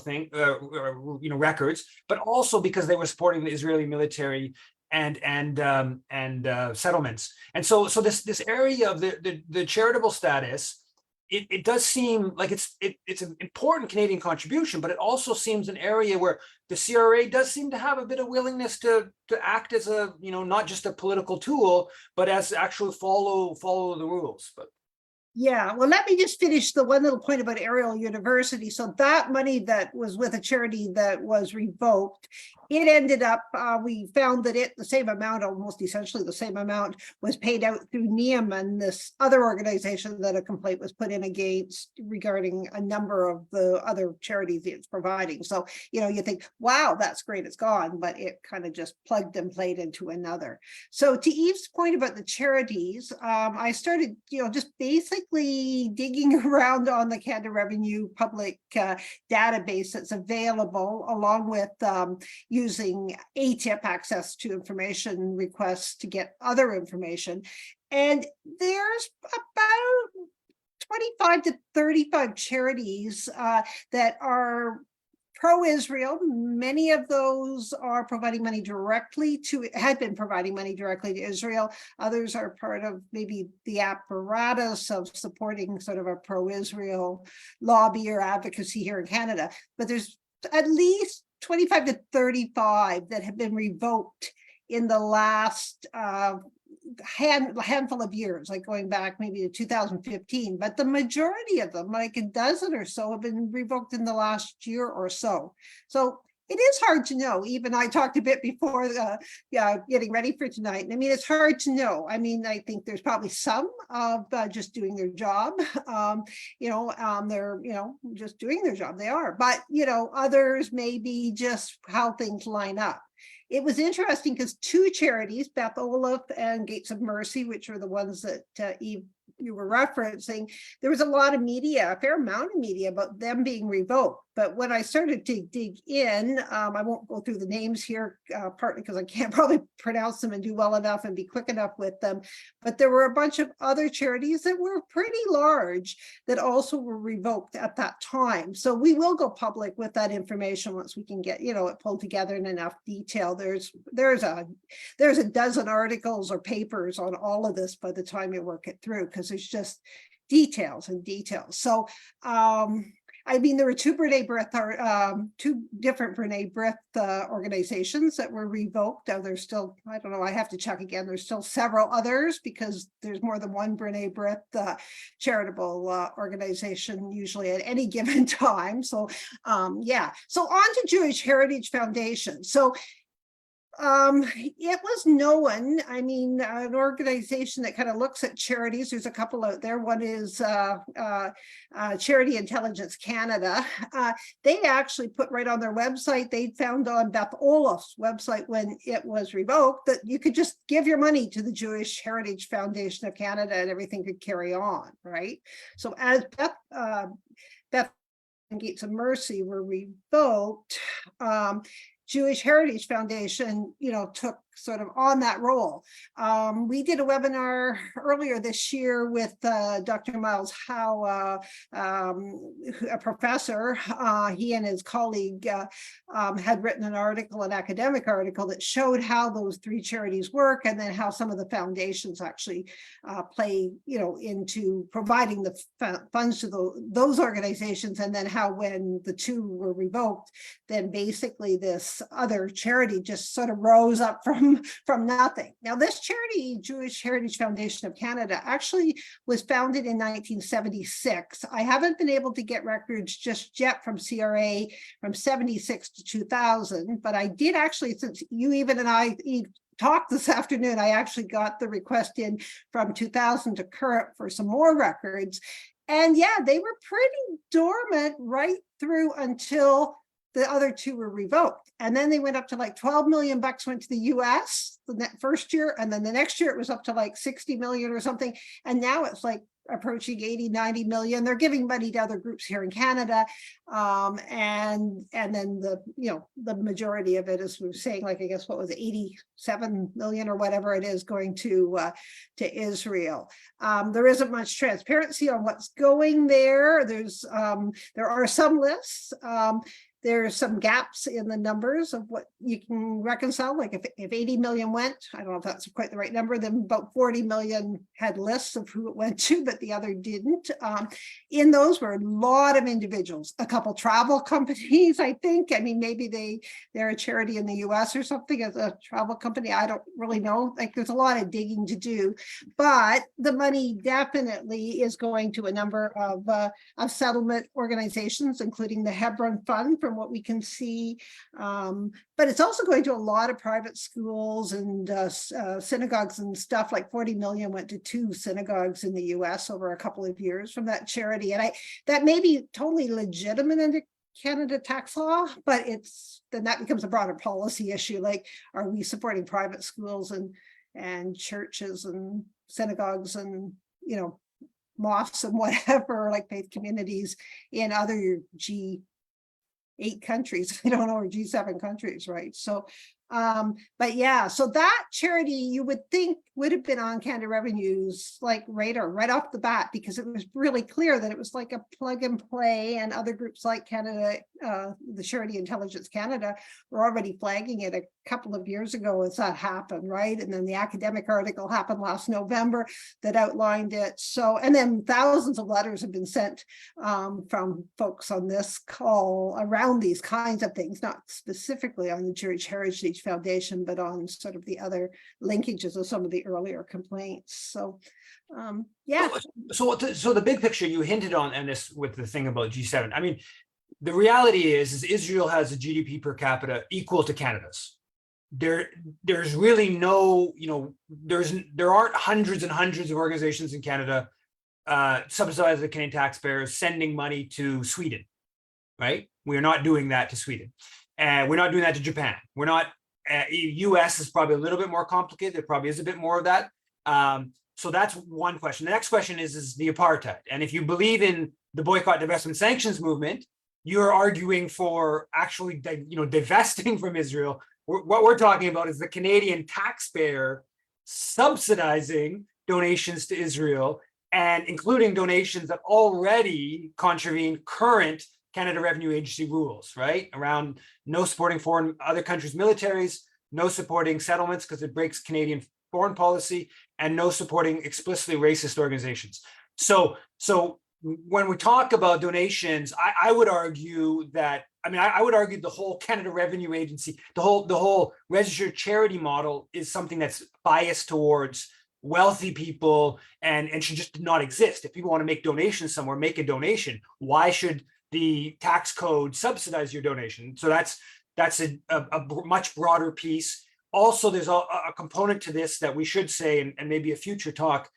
records, but also because they were supporting the Israeli military and settlements. And so this area of the charitable status, it does seem like it's an important Canadian contribution, but it also seems an area where the CRA does seem to have a bit of willingness to act as a, you know, not just a political tool, but as actually follow the rules. But yeah, well, let me just finish the one little point about Ariel University. So that money that was with a charity that was revoked, it ended up, we found that the same amount, almost essentially the same amount, was paid out through Nieman, this other organization that a complaint was put in against regarding a number of the other charities it's providing. So, you know, you think, wow, that's great, it's gone, but it kind of just plugged and played into another. So to Eve's point about the charities, I started, you know, just basically digging around on the Canada Revenue public database that's available, along with using ATIP, access to information requests, to get other information. And there's about 25 to 35 charities that are pro-Israel. Many of those are providing money directly to, had been providing money directly to Israel. Others are part of maybe the apparatus of supporting sort of a pro-Israel lobby or advocacy here in Canada. But there's at least 25 to 35 that have been revoked in the last handful of years, like going back maybe to 2015, but the majority of them, like a dozen or so, have been revoked in the last year or so. So it is hard to know. Even I talked a bit before getting ready for tonight. I mean, it's hard to know. I mean, I think there's probably some of just doing their job. They're, you know, just doing their job. They are, but, you know, others maybe just how things line up. It was interesting because 2 charities, Beth Olaf and Gates of Mercy, which are the ones that Eve you were referencing, there was a lot of media, a fair amount of media about them being revoked. But when I started to dig in, I won't go through the names here, partly because I can't probably pronounce them and do well enough and be quick enough with them. But there were a bunch of other charities that were pretty large that also were revoked at that time. So we will go public with that information once we can get, you know, it pulled together in enough detail. There's a dozen articles or papers on all of this by the time you work it through, because there's just details and details. So I mean, there were two different Br'nai B'rith organizations that were revoked. There's still, I don't know, I have to check again. There's still several others because there's more than one Br'nai B'rith charitable organization usually at any given time. So yeah, so on to Jewish Heritage Foundation. So it was known, I mean, an organization that kind of looks at charities. There's a couple out there. One is Charity Intelligence Canada. They actually put right on their website, they found on Beth Olaf's website when it was revoked, that you could just give your money to the Jewish Heritage Foundation of Canada and everything could carry on, right? So as Beth and Gates of Mercy were revoked, Jewish Heritage Foundation, you know, took sort of on that role. We did a webinar earlier this year with Dr. Miles Howe, a professor. He and his colleague had written an article, an academic article that showed how those three charities work, and then how some of the foundations actually play, you know, into providing the funds to those organizations, and then how when the two were revoked, then basically this other charity just sort of rose up from nothing. Now, this charity, Jewish Heritage Foundation of Canada, actually was founded in 1976. I haven't been able to get records just yet from CRA from 76 to 2000, but I did actually, since you and I talked this afternoon, I actually got the request in from 2000 to current for some more records. And yeah, they were pretty dormant right through until the other two were revoked. And then they went up to like 12 million bucks went to the US the first year. And then the next year it was up to like 60 million or something. And now it's like approaching 80, 90 million. They're giving money to other groups here in Canada. And then the majority of it, as we were saying, like, I guess, what was it, 87 million or whatever it is going to Israel. There isn't much transparency on what's going there. There are some lists. There are some gaps in the numbers of what you can reconcile. Like if 80 million went, I don't know if that's quite the right number, then about 40 million had lists of who it went to, but the other didn't. In those were a lot of individuals, a couple travel companies, I think. I mean, maybe they're a charity in the US or something as a travel company. I don't really know. Like, there's a lot of digging to do, but the money definitely is going to a number of settlement organizations, including the Hebron Fund, from what we can see, but it's also going to a lot of private schools and synagogues and stuff. Like 40 million went to 2 synagogues in the US over a couple of years from that charity, and that may be totally legitimate under Canada tax law, but then that becomes a broader policy issue. Like, are we supporting private schools and churches and synagogues and, you know, mosques and whatever, like faith communities in other G8 countries, I don't know, or G7 countries, right? So, but yeah, so that charity you would think would have been on Canada Revenue's like radar right off the bat, because it was really clear that it was like a plug and play, and other groups like Canada, the Charity Intelligence Canada, were already flagging it a couple of years ago as that happened, right? And then the academic article happened last November that outlined it. So, and then thousands of letters have been sent from folks on this call around these kinds of things, not specifically on the Jewish Heritage Foundation, but on sort of the other linkages of some of the earlier complaints. So, yeah. So the big picture you hinted on this with the thing about G7. I mean, the reality is Israel has a GDP per capita equal to Canada's. There's really no, you know, there aren't hundreds and hundreds of organizations in Canada subsidized the Canadian taxpayers sending money to Sweden, right? We're not doing that to Sweden. And we're not doing that to Japan. We're not, US is probably a little bit more complicated. There probably is a bit more of that. so that's one question. The next question is the apartheid. And if you believe in the boycott, divestment, sanctions movement, you're arguing for actually, divesting from Israel. What we're talking about is the Canadian taxpayer subsidizing donations to Israel, and including donations that already contravene current Canada Revenue Agency rules, right? Around no supporting other countries' militaries, no supporting settlements because it breaks Canadian foreign policy, and no supporting explicitly racist organizations. So when we talk about donations, I would argue that, I would argue the whole Canada Revenue Agency, the whole registered charity model is something that's biased towards wealthy people and should just not exist. If people want to make donations somewhere, make a donation. Why should the tax code subsidize your donation? So that's a much broader piece. Also, there's a component to this that we should say, and maybe a future talk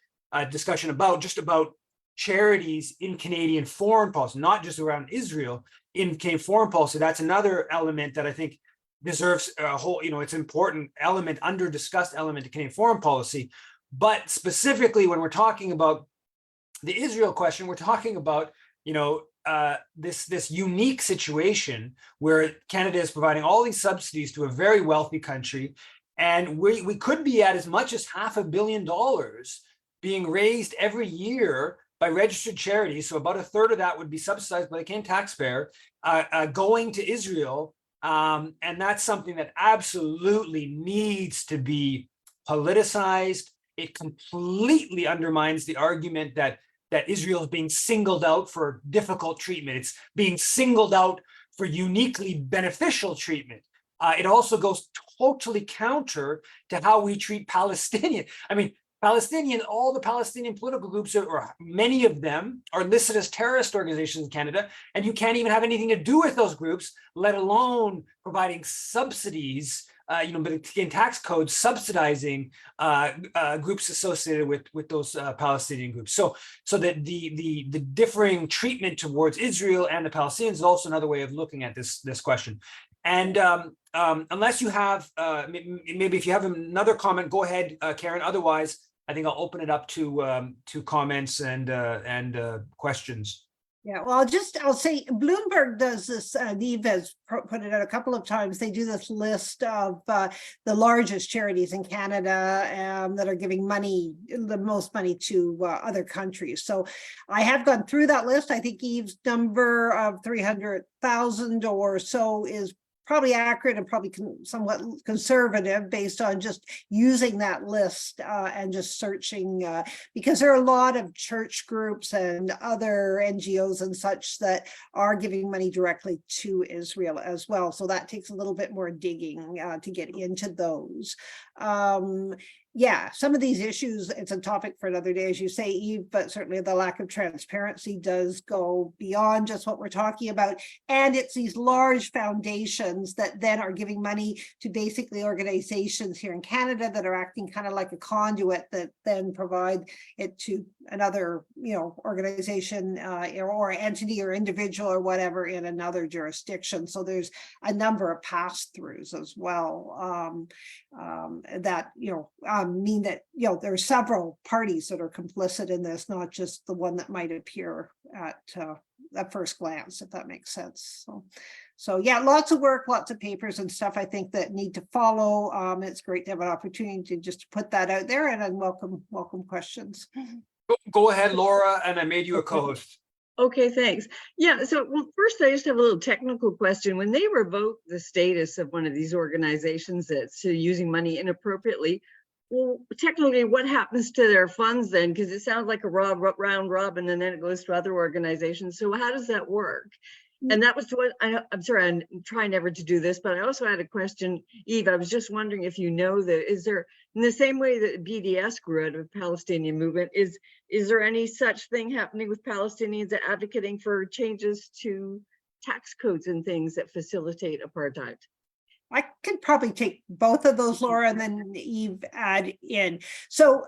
discussion about charities in Canadian foreign policy, not just around Israel, in Canadian foreign policy. That's another element that I think deserves a whole, it's an important element, under discussed element to Canadian foreign policy. But specifically, when we're talking about the Israel question, we're talking about, this unique situation where Canada is providing all these subsidies to a very wealthy country, and we could be at as much as $500 million being raised every year by registered charities. So about a third of that would be subsidized by the Canadian taxpayer, going to Israel, and that's something that absolutely needs to be politicized. It completely undermines the argument that Israel is being singled out for difficult treatment. It's being singled out for uniquely beneficial treatment. It also goes totally counter to how we treat Palestinian. All the Palestinian political groups, or many of them, are listed as terrorist organizations in Canada, and you can't even have anything to do with those groups, let alone providing subsidies, but again, tax codes subsidizing groups associated with those Palestinian groups. So that the differing treatment towards Israel and the Palestinians is also another way of looking at this question. And unless you have, maybe if you have another comment, go ahead, Karen. Otherwise, I think I'll open it up to comments and questions. Yeah, well, I'll say Bloomberg does this, Neve has put it out a couple of times. They do this list of the largest charities in Canada that are giving the most money to other countries. So I have gone through that list. I think Eve's number of 300,000 or so is probably accurate and probably somewhat conservative based on just using that list and just searching, because there are a lot of church groups and other NGOs and such that are giving money directly to Israel as well. So that takes a little bit more digging to get into those. Yeah, some of these issues, it's a topic for another day, as you say, Eve, but certainly the lack of transparency does go beyond just what we're talking about. And it's these large foundations that then are giving money to basically organizations here in Canada that are acting kind of like a conduit that then provide it to another, organization or entity or individual or whatever in another jurisdiction. So there's a number of pass-throughs as well that, mean that, there are several parties that are complicit in this, not just the one that might appear at first glance, if that makes sense. So yeah, lots of work, lots of papers and stuff I think that need to follow. It's great to have an opportunity to just put that out there, and I welcome questions. Go ahead, Laura, and I made you a co-host. Okay, thanks. Yeah, so first I just have a little technical question. When they revoke the status of one of these organizations that's using money inappropriately, well, technically, what happens to their funds then? Because it sounds like a round robin, and then it goes to other organizations. So how does that work? And that was what I'm sorry, I'm trying never to do this, but I also had a question, Eve. I was just wondering if is there, in the same way that BDS grew out of the Palestinian movement, is there any such thing happening with Palestinians advocating for changes to tax codes and things that facilitate apartheid? I could probably take both of those, Laura, and then Eve add in. So,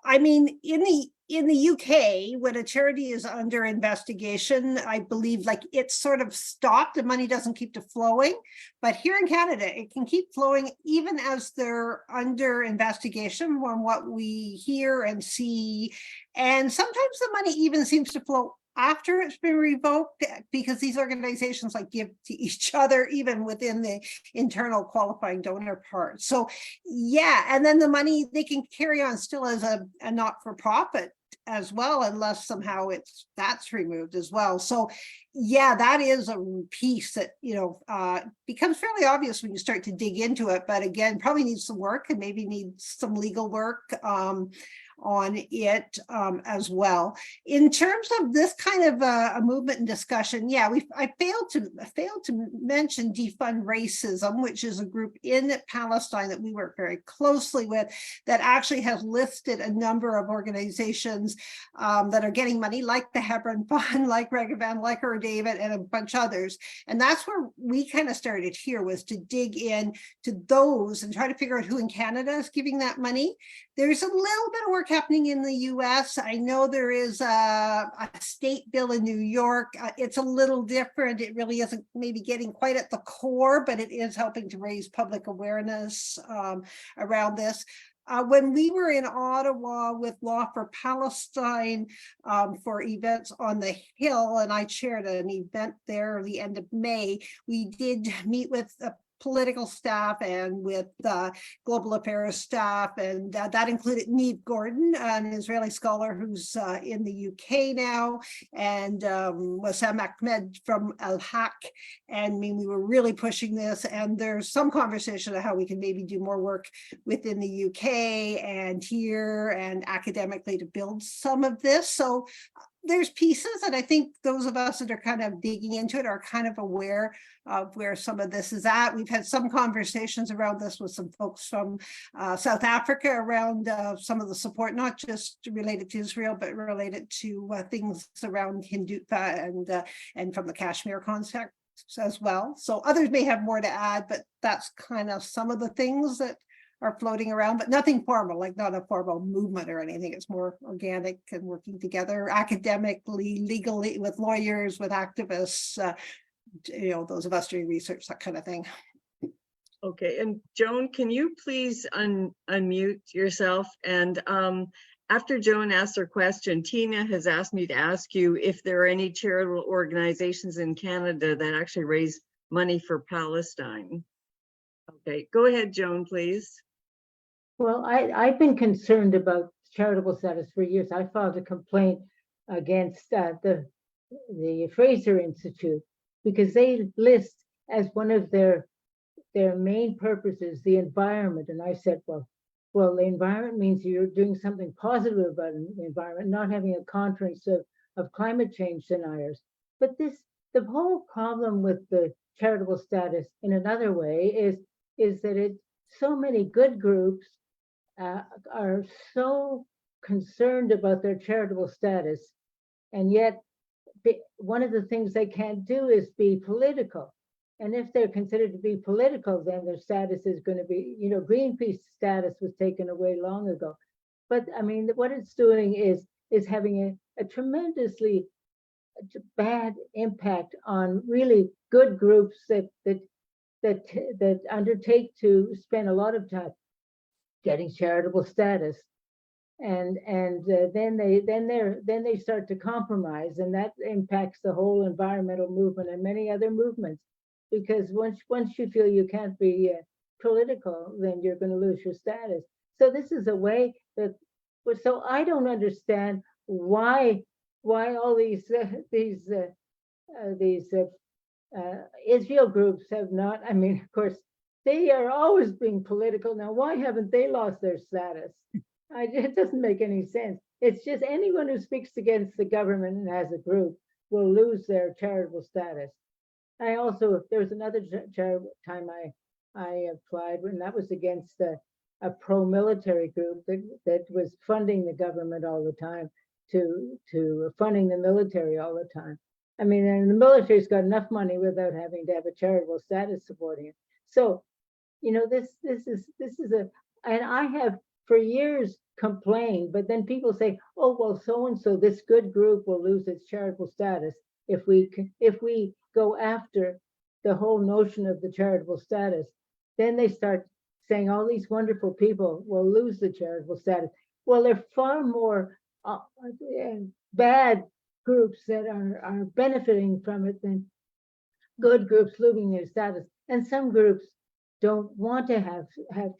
I mean, in the UK, when a charity is under investigation, I believe like it's sort of stopped, the money doesn't keep flowing. But here in Canada, it can keep flowing even as they're under investigation from what we hear and see. And sometimes the money even seems to flow after it's been revoked, because these organizations like give to each other even within the internal qualifying donor part. So yeah, and then the money they can carry on still as a not-for-profit as well, unless somehow that's removed as well. So yeah, that is a piece that, you know, becomes fairly obvious when you start to dig into it, but again, probably needs some work and maybe needs some legal work on it as well. In terms of this kind of a movement and discussion, yeah, I failed to mention Defund Racism, which is a group in Palestine that we work very closely with, that actually has listed a number of organizations that are getting money, like the Hebron Fund, like Regavan, like Her David, and a bunch of others. And that's where we kind of started here, was to dig in to those and try to figure out who in Canada is giving that money. There's a little bit of work happening in the US. I know there is a state bill in New York. It's a little different. It really isn't maybe getting quite at the core, but it is helping to raise public awareness around this. When we were in Ottawa with Law for Palestine for events on the Hill, and I chaired an event there the end of May, we did meet with political staff and with global affairs staff, and that included Niamh Gordon, an Israeli scholar who's in the UK now, and Wassam Ahmed from Al-Haq. And I mean, we were really pushing this, and there's some conversation of how we can maybe do more work within the UK and here and academically to build some of this. So there's pieces, and I think those of us that are kind of digging into it are kind of aware of where some of this is at. We've had some conversations around this with some folks from South Africa around some of the support, not just related to Israel, but related to things around Hindutva and from the Kashmir context as well. So others may have more to add, but that's kind of some of the things that are floating around, but nothing formal, like not a formal movement or anything. It's more organic and working together academically, legally, with lawyers, with activists, you know, those of us doing research, that kind of thing. Okay, and Joan, can you please unmute yourself? And after Joan asks her question, Tina has asked me to ask you if there are any charitable organizations in Canada that actually raise money for Palestine. Okay, go ahead, Joan, please. Well, I've been concerned about charitable status for years. I filed a complaint against the Fraser Institute because they list as one of their main purposes the environment. And I said, well, the environment means you're doing something positive about the environment, not having a conscience of climate change deniers. But the whole problem with the charitable status in another way is that so many good groups are so concerned about their charitable status, and yet one of the things they can't do is be political. And if they're considered to be political, then their status is going to be, you know, Greenpeace status was taken away long ago. But I mean, what it's doing is having a tremendously bad impact on really good groups that undertake to spend a lot of time getting charitable status, and then they start to compromise, and that impacts the whole environmental movement and many other movements, because once you feel you can't be political, then you're going to lose your status. So this is a way that, so I don't understand why all these Israel groups have not. I mean, of course, they are always being political. Now, why haven't they lost their status? It doesn't make any sense. It's just anyone who speaks against the government and as a group will lose their charitable status. I also, there was another time I applied, and that was against a pro-military group that was funding the government all the time, to funding the military all the time. I mean, and the military's got enough money without having to have a charitable status supporting it. So this is and I have for years complained, but then people say, oh, well, so-and-so, this good group will lose its charitable status if we go after the whole notion of the charitable status. Then they start saying all these wonderful people will lose the charitable status. Well, there are far more bad groups that are benefiting from it than good groups losing their status. And some groups don't want to have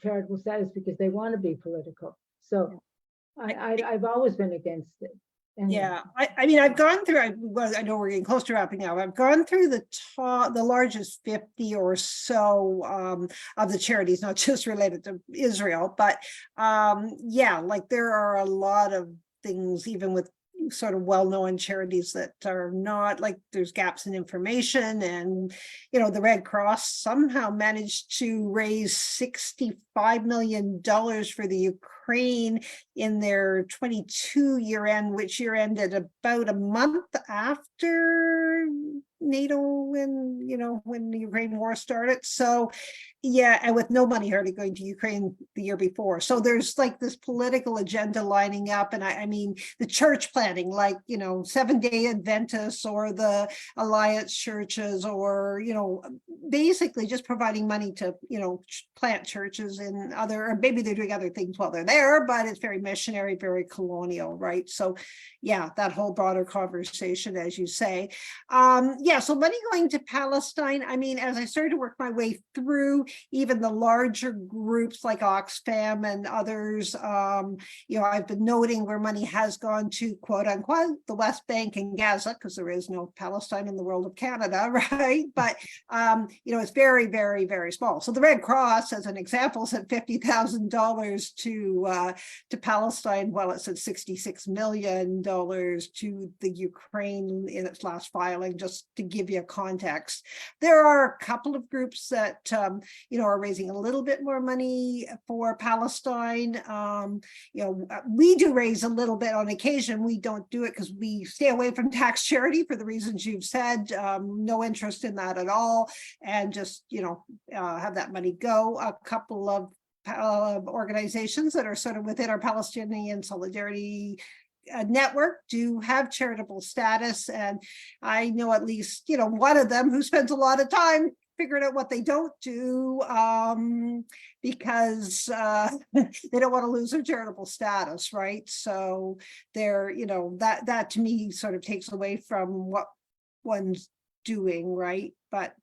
charitable status because they want to be political. So I've always been against it. Anyway. Yeah, I mean, I've gone through, I know we're getting close to wrapping up. I've gone through the largest 50 or so of the charities, not just related to Israel, but yeah, like there are a lot of things, even with sort of well-known charities that are not, like there's gaps in information. And the Red Cross somehow managed to raise $65 million for the Ukraine in their 22 year end, which year ended about a month after NATO and when the Ukraine war started. So yeah, and with no money hardly going to Ukraine the year before. So there's like this political agenda lining up. And I mean, the church planting, like, Seventh-day Adventists or the Alliance churches, or, basically just providing money to, plant churches and or maybe they're doing other things while they're there, but it's very missionary, very colonial, right? So yeah, that whole broader conversation, as you say. Yeah, so money going to Palestine. I mean, as I started to work my way through, even the larger groups like Oxfam and others, I've been noting where money has gone to, quote unquote, the West Bank and Gaza, because there is no Palestine in the world of Canada, right? But, it's very, very, very small. So the Red Cross, as an example, sent $50,000 to Palestine, while it sent $66 million to the Ukraine in its last filing, just to give you a context. There are a couple of groups that, are raising a little bit more money for Palestine. We do raise a little bit on occasion. We don't do it because we stay away from tax charity for the reasons you've said. No interest in that at all. And just, have that money go. A couple of organizations that are sort of within our Palestinian solidarity network do have charitable status. And I know at least, one of them who spends a lot of time figuring out what they don't do because they don't want to lose their charitable status, right? So they're, that to me sort of takes away from what one's doing, right? But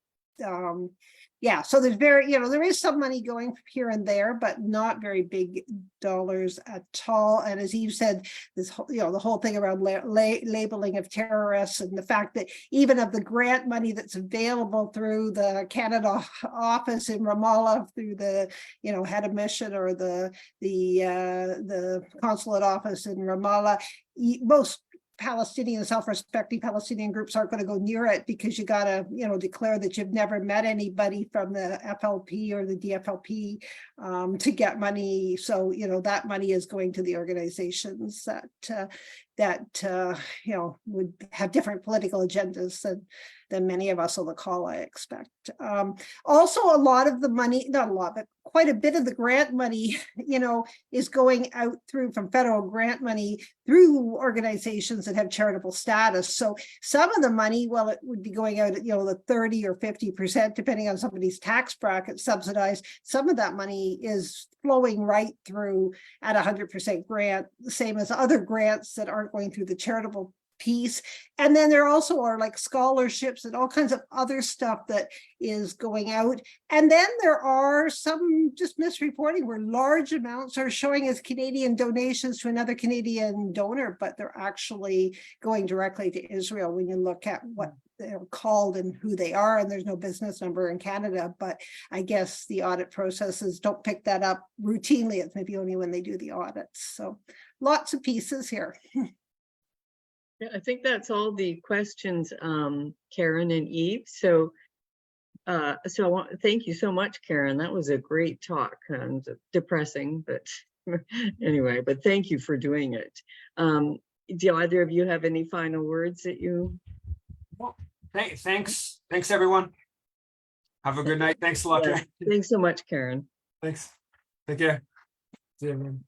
yeah, so there's there is some money going here and there, but not very big dollars at all. And as you said, this whole, the whole thing around labeling of terrorists, and the fact that even of the grant money that's available through the Canada office in Ramallah, through the head of mission or the consulate office in Ramallah, most Palestinian, self-respecting Palestinian groups aren't going to go near it, because you got to, declare that you've never met anybody from the FLP or the DFLP to get money. So, that money is going to the organizations that would have different political agendas than many of us on the call, I expect. Also, a lot of the money, not a lot, but quite a bit of the grant money, is going out from federal grant money through organizations that have charitable status. So some of the money, well, it would be going out at, the 30 or 50%, depending on somebody's tax bracket, subsidized. Some of that money is flowing right through at 100% grant, the same as other grants that aren't going through the charitable piece. And then there also are like scholarships and all kinds of other stuff that is going out. And then there are some just misreporting where large amounts are showing as Canadian donations to another Canadian donor, but they're actually going directly to Israel when you look at what they're called and who they are. And there's no business number in Canada, but I guess the audit processes don't pick that up routinely. It's maybe only when they do the audits. So lots of pieces here. Yeah, I think that's all the questions, Karen and Eve. So I want to thank you so much, Karen. That was a great talk, and depressing, but anyway, but thank you for doing it. Do either of you have any final words that you? Well, thanks everyone. Have a good night. Thanks a lot, Yeah. Karen. Thanks so much, Karen. Thanks. Take care. See you, everyone.